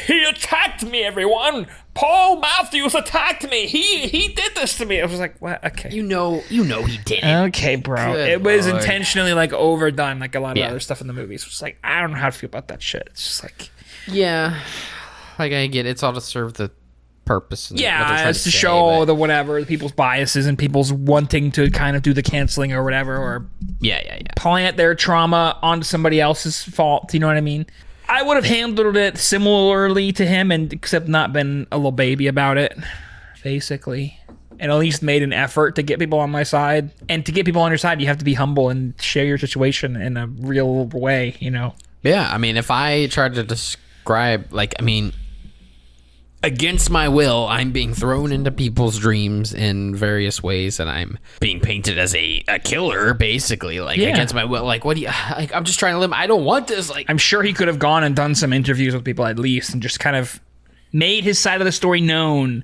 he attacked me, everyone. Paul Matthews attacked me. He did this to me. I was like, what? Okay. You know he did it. Okay, bro. It was intentionally like overdone, like a lot of other stuff in the movies. It's like, I don't know how to feel about that shit. It's just like... Yeah. Like, I get it. It's all to serve the purpose. It's to show the people's biases and people's wanting to kind of do the canceling or whatever, or plant their trauma onto somebody else's fault. You know what I mean? I would have handled it similarly to him, and except not been a little baby about it, basically, and at least made an effort to get people on my side. And to get people on your side, you have to be humble and share your situation in a real way. Yeah, I mean, if I tried to describe, against my will, I'm being thrown into people's dreams in various ways, and I'm being painted as a killer, basically, against my will. Like, what do you... Like, I'm just trying to live... I don't want this, I'm sure he could have gone and done some interviews with people at least, and just kind of made his side of the story known,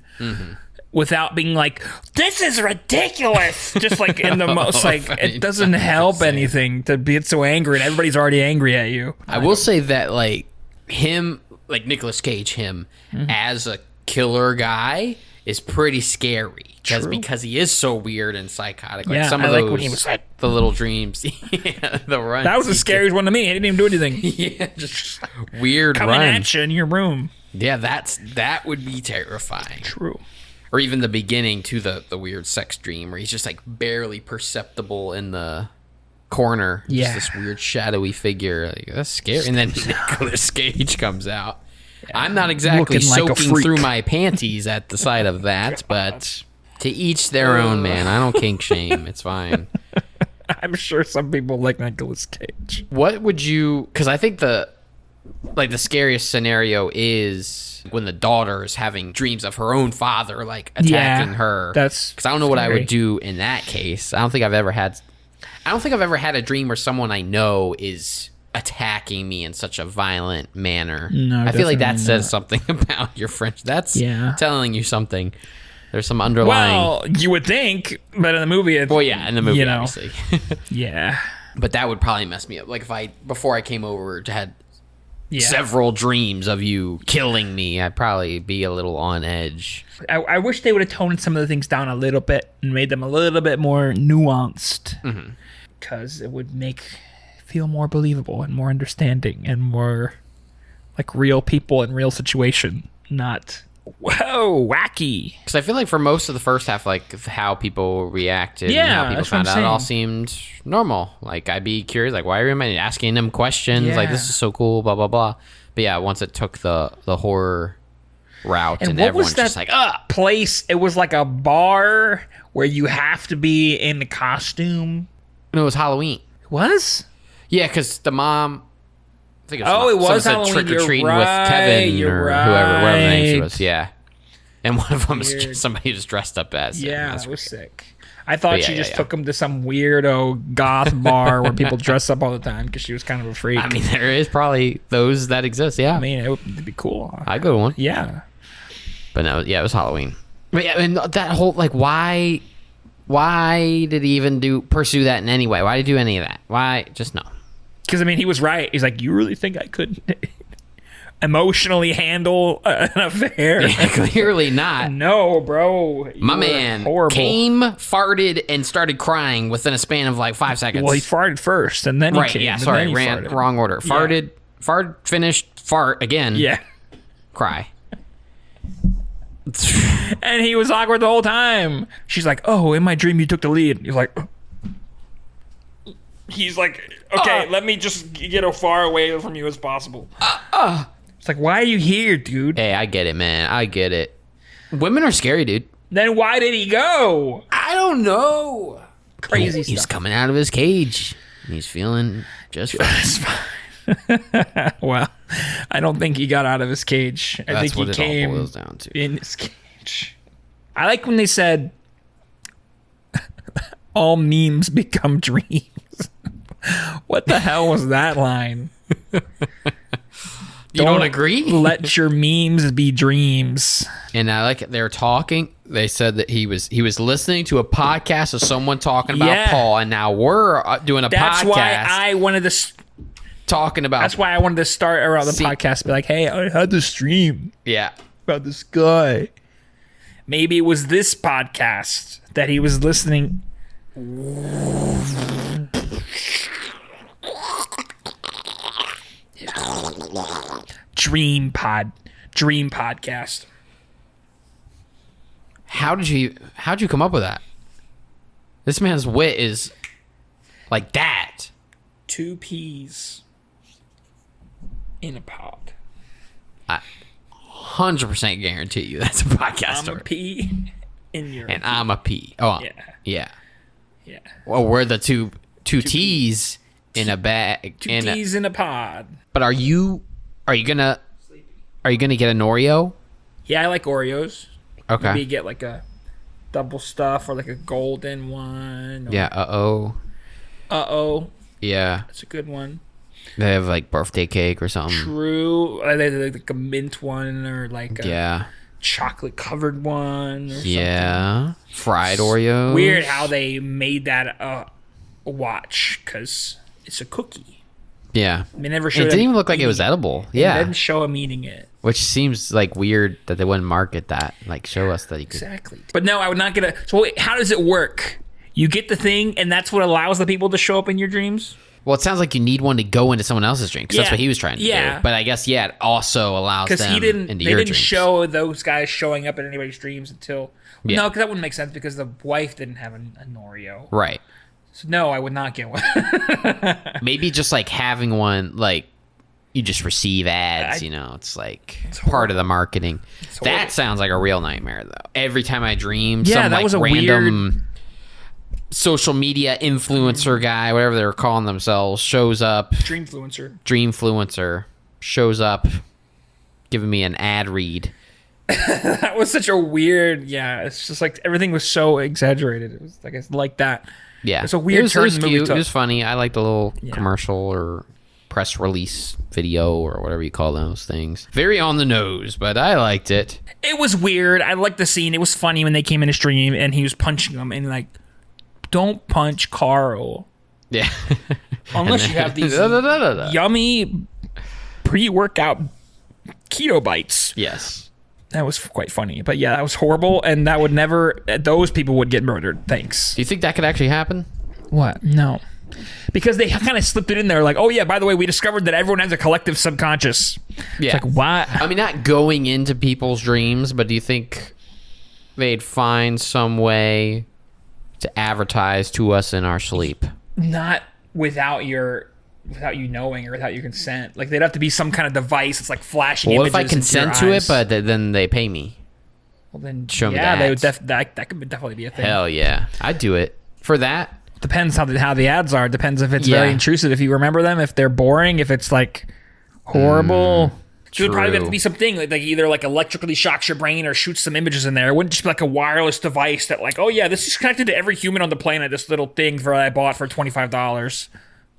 without being like, this is ridiculous! Just, in the most, it doesn't help anything to be so angry, and everybody's already angry at you. I will say that, him... Nicolas Cage, as a killer guy is pretty scary. True. Because he is so weird and psychotic. Like Yeah, some I of like those, when he was like- the little dreams. Yeah, the runs. That was the scariest one to me. He didn't even do anything. Yeah, just weird Coming runs. at you in your room. Yeah, that would be terrifying. True. Or even the beginning to the weird sex dream where he's just like barely perceptible in the corner. Yeah. Just this weird shadowy figure. Like, that's scary. And then Nicolas Cage comes out. I'm not exactly Looking like a soaking freak. through my panties at the sight of that, but to each their own, man. I don't kink shame. It's fine. I'm sure some people like Nicolas Cage. What would you... Because I think the scariest scenario is when the daughter is having dreams of her own father, like, attacking her. That's because I don't know what I scary. would do in that case. I don't think I've ever had a dream where someone I know is attacking me in such a violent manner. No, I feel like that definitely says not. something about your friends. That's Yeah. telling you something. There's some underlying... Well, you would think, but in the movie, well, yeah, in the movie, you know. obviously. Yeah. But that would probably mess me up. Like, before I came over, had Yeah. several dreams of you killing me, I'd probably be a little on edge. I wish they would have toned some of the things down a little bit and made them a little bit more nuanced. Because it would feel more believable and more understanding and more like real people and real situation, not whoa wacky. Because I feel like for most of the first half, like how people reacted and Yeah, how people that's what I'm found out, it all saying. seemed normal. Like, I'd be curious, like, why are you asking them questions? Like, Yeah. this is so cool, blah, blah, blah. But yeah, once it took the horror route and, what everyone's was that just like, place? It was like a bar where you have to be in the costume. no, it was Halloween. It was? Yeah, because the mom... I think it was Oh, it was someone said Halloween. trick-or-treating You're with right, Kevin you're or whoever the name right. was. Yeah. And one of them is Weird. just somebody who's dressed up as him. Yeah, That's it was weird. sick. I thought yeah, she yeah, just yeah. took him to some weirdo goth bar where people dress up all the time because she was kind of a freak. I mean, there is probably those that exist, yeah. it would be cool. I'd go to one. Yeah. But no, yeah, it was Halloween. But yeah, and that whole, like, why did he even pursue that in any way? Why did he do any of that? Why? Just no. Because, I mean, he was right. He's like, you really think I could emotionally handle an affair? Clearly not. No, bro. You My were man horrible. came, farted, and started crying within a span of like 5 seconds. Well, he farted first, and then he right, came. yeah, and sorry, then he ran farted. wrong order. Farted, fart, finished, fart again, Yeah. cry. And he was awkward the whole time. She's like, oh, in my dream you took the lead. He's like... He's like, okay, let me just get as far away from you as possible. It's like, why are you here, dude? Hey, I get it, man. I get it. Women are scary, dude. Then why did he go? I don't know. Crazy He's stuff. coming out of his cage. He's feeling just fine. Well, I don't think he got out of his cage. I That's think what he it all came boils down to. in his cage. I like when they said, all memes become dreams. What the hell was that line? You don't agree? Let your memes be dreams. And I like it. They're talking. They said that he was listening to a podcast of someone talking about Yeah. Paul, and now we're doing a That's podcast why I wanted to. talking about. That's why I wanted to start around the See- podcast. Be like, hey, I had this stream Yeah. about this guy. Maybe it was this podcast that he was listening. Dream podcast. How'd you come up with that? This man's wit is like that. 2 peas in a pod. 100% guarantee you that's a podcast I'm a story. pea in your. And I'm a P. Oh, Yeah. yeah. Yeah. Well, we're the two T's in a bag. 2 peas in a pod. But are you gonna get an Oreo? Yeah, I like Oreos. Okay. Maybe get like a double stuff or like a golden one. Yeah. Uh-oh. Yeah. That's a good one. They have like birthday cake or something. True. Like a mint one or like a Yeah. chocolate covered one. Or Yeah. Fried Oreos. something. Weird how they made that a watch because it's a cookie. Yeah. They never It showed didn't him even look like it was eating edible. They Yeah. didn't show him eating it. Which seems like weird that they wouldn't market that. Like show us that you could. Exactly. But no, I would not get a. So wait, how does it work? You get the thing, and that's what allows the people to show up in your dreams? Well, it sounds like you need one to go into someone else's dream because that's Yeah. what he was trying to Yeah. do. But I guess it also allows them Because he didn't. into They your didn't dreams. show those guys showing up in anybody's dreams until. Yeah. No, because that wouldn't make sense because the wife didn't have a Norio. Right. So no, I would not get one. Maybe just like having one, like you just receive ads. It's like part of the marketing. horrible. That sounds like a real nightmare, though. Every time I dream, Yeah, some that like was a random social media influencer guy, whatever they were calling themselves, shows up. Dreamfluencer shows up, giving me an ad read. That was such a weird. Yeah, it's just like everything was so exaggerated. It was like that. Yeah, It's a weird turn It was the movie cute. took. It was funny. I liked the little commercial or press release video or whatever you call those things. Very on the nose, but I liked it. It was weird. I liked the scene. It was funny when they came in his dream and he was punching them and like, don't punch Carl Yeah. unless you have these yummy pre-workout keto bites. Yes. That was quite funny. But yeah, that was horrible, and that would never. Those people would get murdered. Thanks. Do you think that could actually happen? What? No. Because they kind of slipped it in there, like, oh yeah, by the way, we discovered that everyone has a collective subconscious. Yeah. It's like, why? I mean, not going into people's dreams, but do you think they'd find some way to advertise to us in our sleep? Not without you knowing or without your consent. Like, they'd have to be some kind of device. It's like flashing Well, images if I into your consent to it, eyes. but then they pay me. Well, then, show me yeah, the they would ads. that could definitely be a thing. Hell yeah. I'd do it. For that, Depends how the ads are. Depends if it's Yeah. very intrusive. If you remember them, if they're boring, if it's like horrible. It would probably have true. to be something like either like electrically shocks your brain or shoots some images in there. It wouldn't just be like a wireless device that like, oh yeah, this is connected to every human on the planet. This little thing that I bought for $25.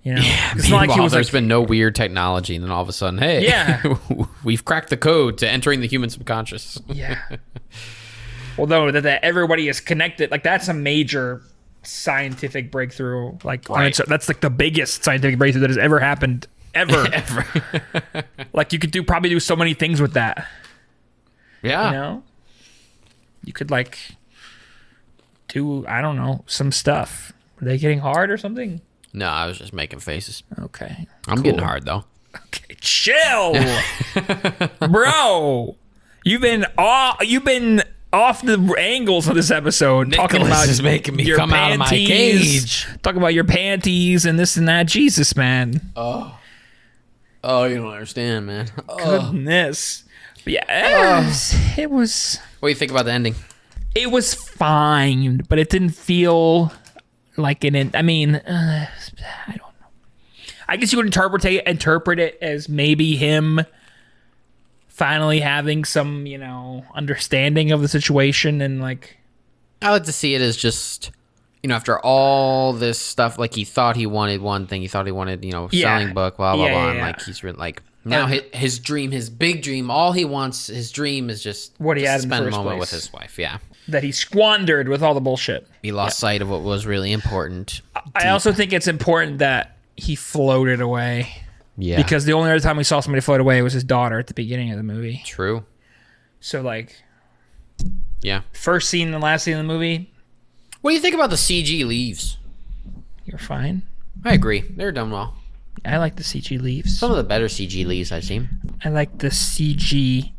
You know, it's not like he was there's like, been no weird technology, and then all of a sudden, hey, Yeah. we've cracked the code to entering the human subconscious. yeah. Well, no, that everybody is connected. Like that's a major scientific breakthrough. Like Right. that's like the biggest scientific breakthrough that has ever happened ever. Like you could probably do so many things with that. Yeah. You know, you could like do I don't know some stuff. Were they getting hard or something? No, I was just making faces. Okay, I'm getting hard though. okay, chill, bro. You've been off the angles of this episode, talking Nicholas about is making me your come out of my panties, cage. talking about your panties and this and that. Jesus, man, Oh, you don't understand, man. goodness. But yeah, it was. What do you think about the ending? It was fine, but it didn't feel like I mean, I don't know. I guess you would interpret it as maybe him finally having some, understanding of the situation and like. I like to see it as just, after all this stuff, like he thought he wanted one thing, he thought he wanted, Yeah. selling book, blah blah Yeah, blah, yeah, and yeah. like he's really like now his dream, his big dream, all he wants, his dream is just What he to had in the spend a first moment place. with his wife. Yeah, That he squandered with all the bullshit. he lost sight of what was really important. I also think it's important that he floated away. Yeah, Because the only other time we saw somebody float away was his daughter at the beginning of the movie. true. So, like, Yeah. first scene and last scene of the movie, What do you think about the CG leaves? you're fine. I agree. They're done well. I like the CG leaves. Some of the better CG leaves I've seen. I like the CG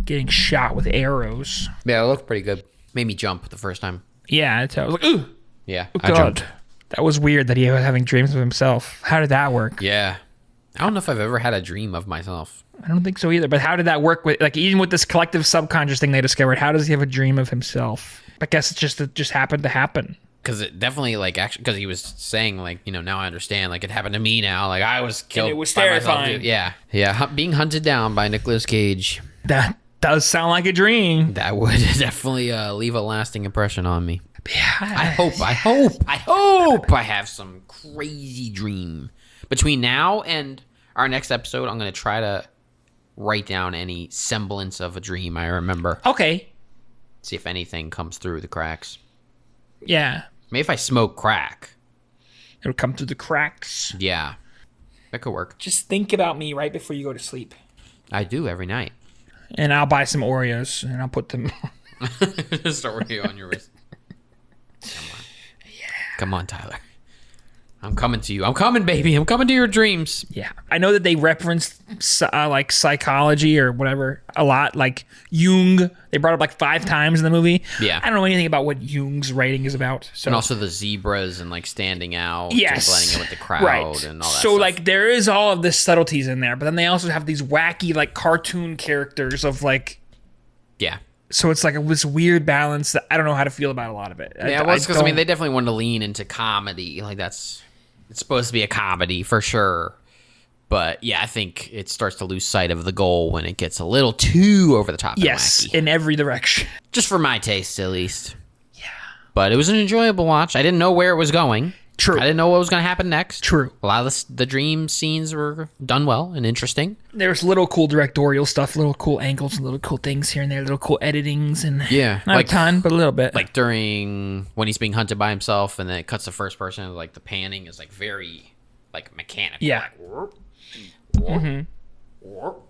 getting shot with arrows. Yeah, it looked pretty good. Made me jump the first time. Yeah, I was like, ooh, Yeah, oh, I God. jumped. That was weird that he was having dreams of himself. How did that work? Yeah. I don't know if I've ever had a dream of myself. I don't think so either. But how did that work with, like, even with this collective subconscious thing they discovered? How does he have a dream of himself? I guess it just happened to happen. Because it definitely, like, actually, because he was saying, like, now I understand. Like, it happened to me now. Like, I was killed. it was by myself, terrifying. too. Yeah. Yeah. Being hunted down by Nicolas Cage. That does sound like a dream. That would definitely leave a lasting impression on me. Yeah, I hope I have some crazy dream. Between now and our next episode, I'm going to try to write down any semblance of a dream I remember. Okay. See if anything comes through the cracks. Yeah. Maybe if I smoke crack. It would come through the cracks. Yeah. That could work. Just think about me right before you go to sleep. I do every night. And I'll buy some Oreos and I'll put them. Just Oreo on your wrist. Come on. Yeah. Come on, Tyler. I'm coming to you. I'm coming, baby. I'm coming to your dreams. Yeah. I know that they referenced like psychology or whatever a lot, like Jung. They brought up like 5 times in the movie. Yeah. I don't know anything about what Jung's writing is about. So. And also the zebras and like standing out. Yes. And blending in with the crowd right. and all that So stuff. like there is all of this subtleties in there, but then they also have these wacky like cartoon characters of like. Yeah. So it's like this weird balance that I don't know how to feel about a lot of it. Yeah, well, because I mean, they definitely wanted to lean into comedy. Like it's supposed to be a comedy for sure. But yeah, I think it starts to lose sight of the goal when it gets a little too over the top. Yes, and wacky. in every direction. Just for my taste, at least. Yeah. But it was an enjoyable watch. I didn't know where it was going. True. I didn't know what was going to happen next. True. A lot of the dream scenes were done well and interesting. There's little cool directorial stuff, little cool angles, and little cool things here and there, little cool editings, and not like a ton, but a little bit. Like during when he's being hunted by himself, and then it cuts to first person. Like the panning is like very like mechanical. Yeah. Like, while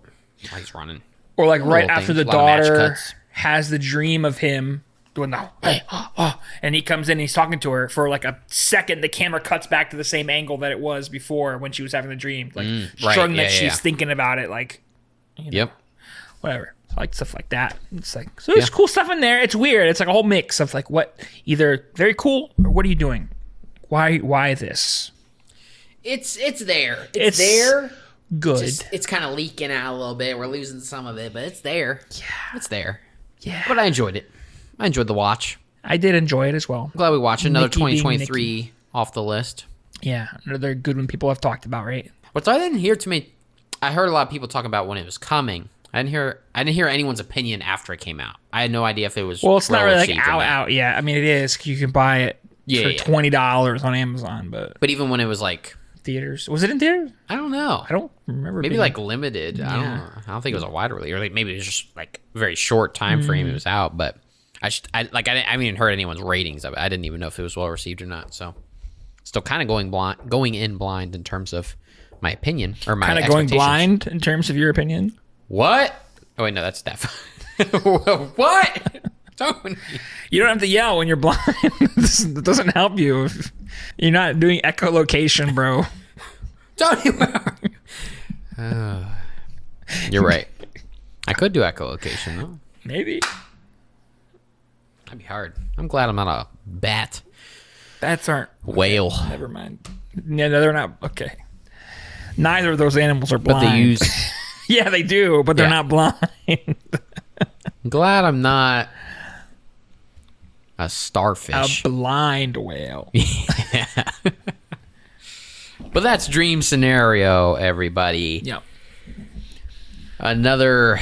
he's running. Or like right Little after things, the a lot of match daughter cuts. has the dream of him doing the and he comes in and he's talking to her for like a second. The camera cuts back to the same angle that it was before when she was having the dream, like right. showing that Yeah, she's yeah. thinking about it, like Yep. whatever, like stuff like that. It's like so there's cool stuff in there. It's weird. It's like a whole mix of like what either very cool or what are you doing? Why this? It's there. It's there. Good. It's kind of leaking out a little bit. We're losing some of it, but it's there. Yeah. It's there. Yeah. But I enjoyed it. I enjoyed the watch. I did enjoy it as well. I'm glad we watched another Mickey being 2023 off the list. Yeah, another good one people have talked about, right? But I didn't hear too many. I heard a lot of people talking about when it was coming. I didn't hear anyone's opinion after it came out. I had no idea if it was. Well, it's not really like well-received or not. out. Yeah, I mean it is. You can buy it for $20 on Amazon, but even when it was like theaters, was it in theaters? I don't know. I don't remember. Maybe being- like limited. I don't know. I don't think it was a wide release, or like maybe it was just like a very short time frame it was out. But I haven't even heard anyone's ratings of it. I didn't even know if it was well received or not. So still kind of going in blind in terms of my opinion or my kind of going expectations. blind in terms of your opinion. What? Oh wait, no, that's Steph. What? Don't. You don't have to yell when you're blind. It doesn't help you. You're not doing echolocation, bro. Don't you? You're right. I could do echolocation though. Maybe. That'd be hard. I'm glad I'm not a bat. Bats aren't. Whale. Never mind. Yeah, no, they're not. Okay. Neither of those animals are blind. But they use. Yeah, they do, but they're Yeah. not blind. I'm glad I'm not a starfish. A blind whale. But that's dream scenario, everybody. Yep. Another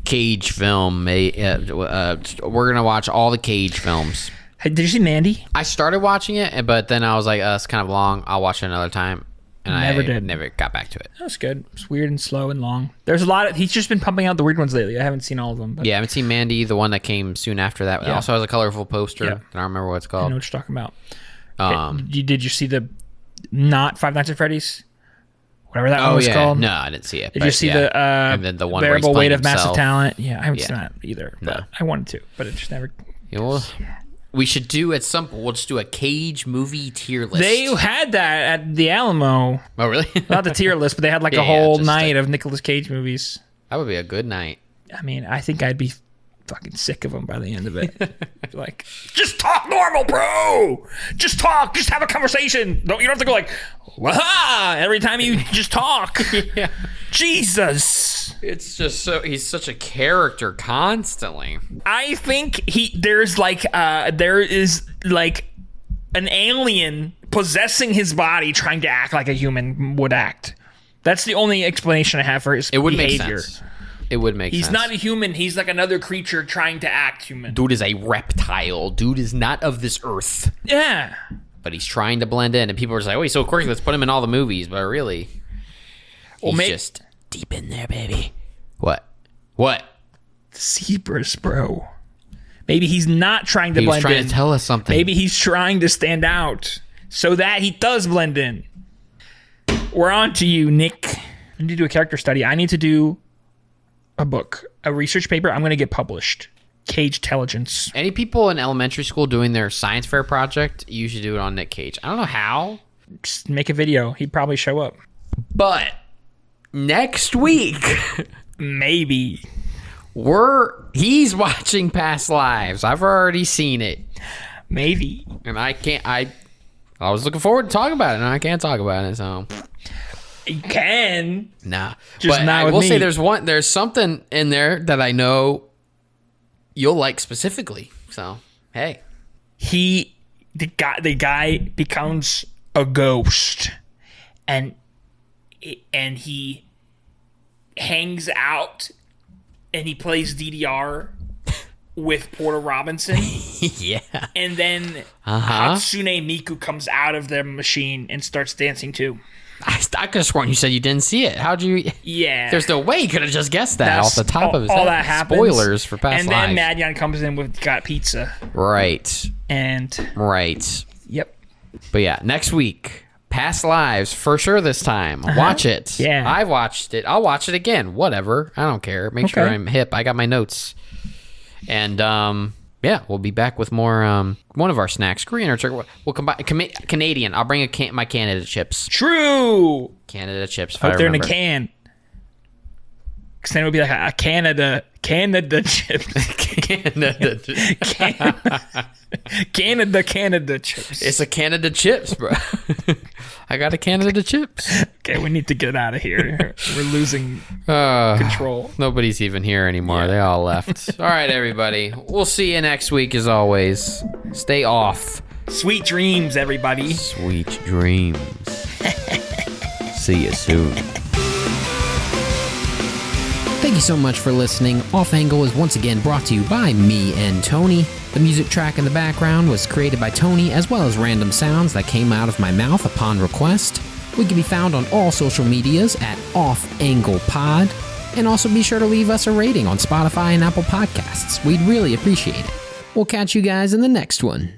Cage film. We're gonna watch all the Cage films. Hey, did you see Mandy? I started watching it, but then I was like, it's kind of long. I'll watch it another time. And I never got back to it. That's good. It's weird and slow and long. There's a lot of. He's just been pumping out the weird ones lately. I haven't seen all of them. But Yeah, I haven't seen Mandy, the one that came soon after that. It Yeah. also has a colorful poster. Yeah. I don't remember what it's I called. know what you're talking about. Did you see the not Five Nights at Freddy's? Whatever that one was called. No, I didn't see it. Did you see the and then the one where he's Bearable Weight playing of Massive himself. Talent? Yeah, I haven't Yeah. seen that either. But No. I wanted to, but it just never. Yeah, well, we should do at some point. We'll just do a Cage movie tier list. They had that at the Alamo. Oh, really? Not the tier list, but they had like Yeah, a whole just night of Nicolas Cage movies. That would be a good night. I mean, I think I'd be fucking sick of them by the end of it. Like, just talk normal, bro. Just talk. Just have a conversation. You don't have to go like, waha, every time you just talk. Yeah. Jesus. It's just so he's such a character constantly. I think there is like an alien possessing his body, trying to act like a human would act. That's the only explanation I have for his It would behavior. make sense. It would make He's sense. not a human. He's like another creature trying to act human. Dude is a reptile. Dude is not of this earth. Yeah. But he's trying to blend in, and people are just like, "Oh, he's so quirky. Let's put him in all the movies." But really, he's just deep in there, baby. What? Zebras, bro. Maybe he's not trying to He was blend trying in. to tell us something. Maybe he's trying to stand out so that he does blend in. we're on to you, Nick. I need to do a character study. I need to do a book, a research paper. I'm going to get published. Cage Intelligence. Any people in elementary school doing their science fair project, you should do it on Nick Cage. I don't know how. Just make a video. He'd probably show up. But next week, maybe he's watching Past Lives. I've already seen it. Maybe. And I was looking forward to talking about it, and I can't talk about it, so. You can. Nah. Just but not I with will me. say there's something in there that I know you'll like specifically. So, hey. The guy becomes a ghost, and he hangs out, and he plays DDR with Porter Robinson. Yeah. And then Hatsune Miku comes out of the machine and starts dancing too. I could have sworn you said you didn't see it. How'd you? Yeah. There's no way you could have just guessed that off the top of his head. All that happens. Spoilers for Past Lives. Lives. And then Madyan comes in with got pizza. Right. And Yep. But yeah, next week, Past Lives for sure this time. Watch it. Yeah. I watched it. I'll watch it again. Whatever. I don't care. Make sure I'm hip. I got my notes. And yeah, we'll be back with more one of our snacks. Korean or we'll combine Canadian. I'll bring my Canada chips. True. Canada chips. If Out I there in a remember. can. Because then it would be like a Canada chips. Canada chips. It's a Canada chips, bro. I got a Canada chips. Okay, we need to get out of here. We're losing control. Nobody's even here anymore. Yeah. They all left. All right, everybody. We'll see you next week as always. Stay off. Sweet dreams, everybody. Sweet dreams. See you soon. Thank you so much for listening. Off Angle is once again brought to you by me and Tony. The music track in the background was created by Tony, as well as random sounds that came out of my mouth upon request. We can be found on all social medias at Off Angle Pod. And also be sure to leave us a rating on Spotify and Apple Podcasts. We'd really appreciate it. We'll catch you guys in the next one.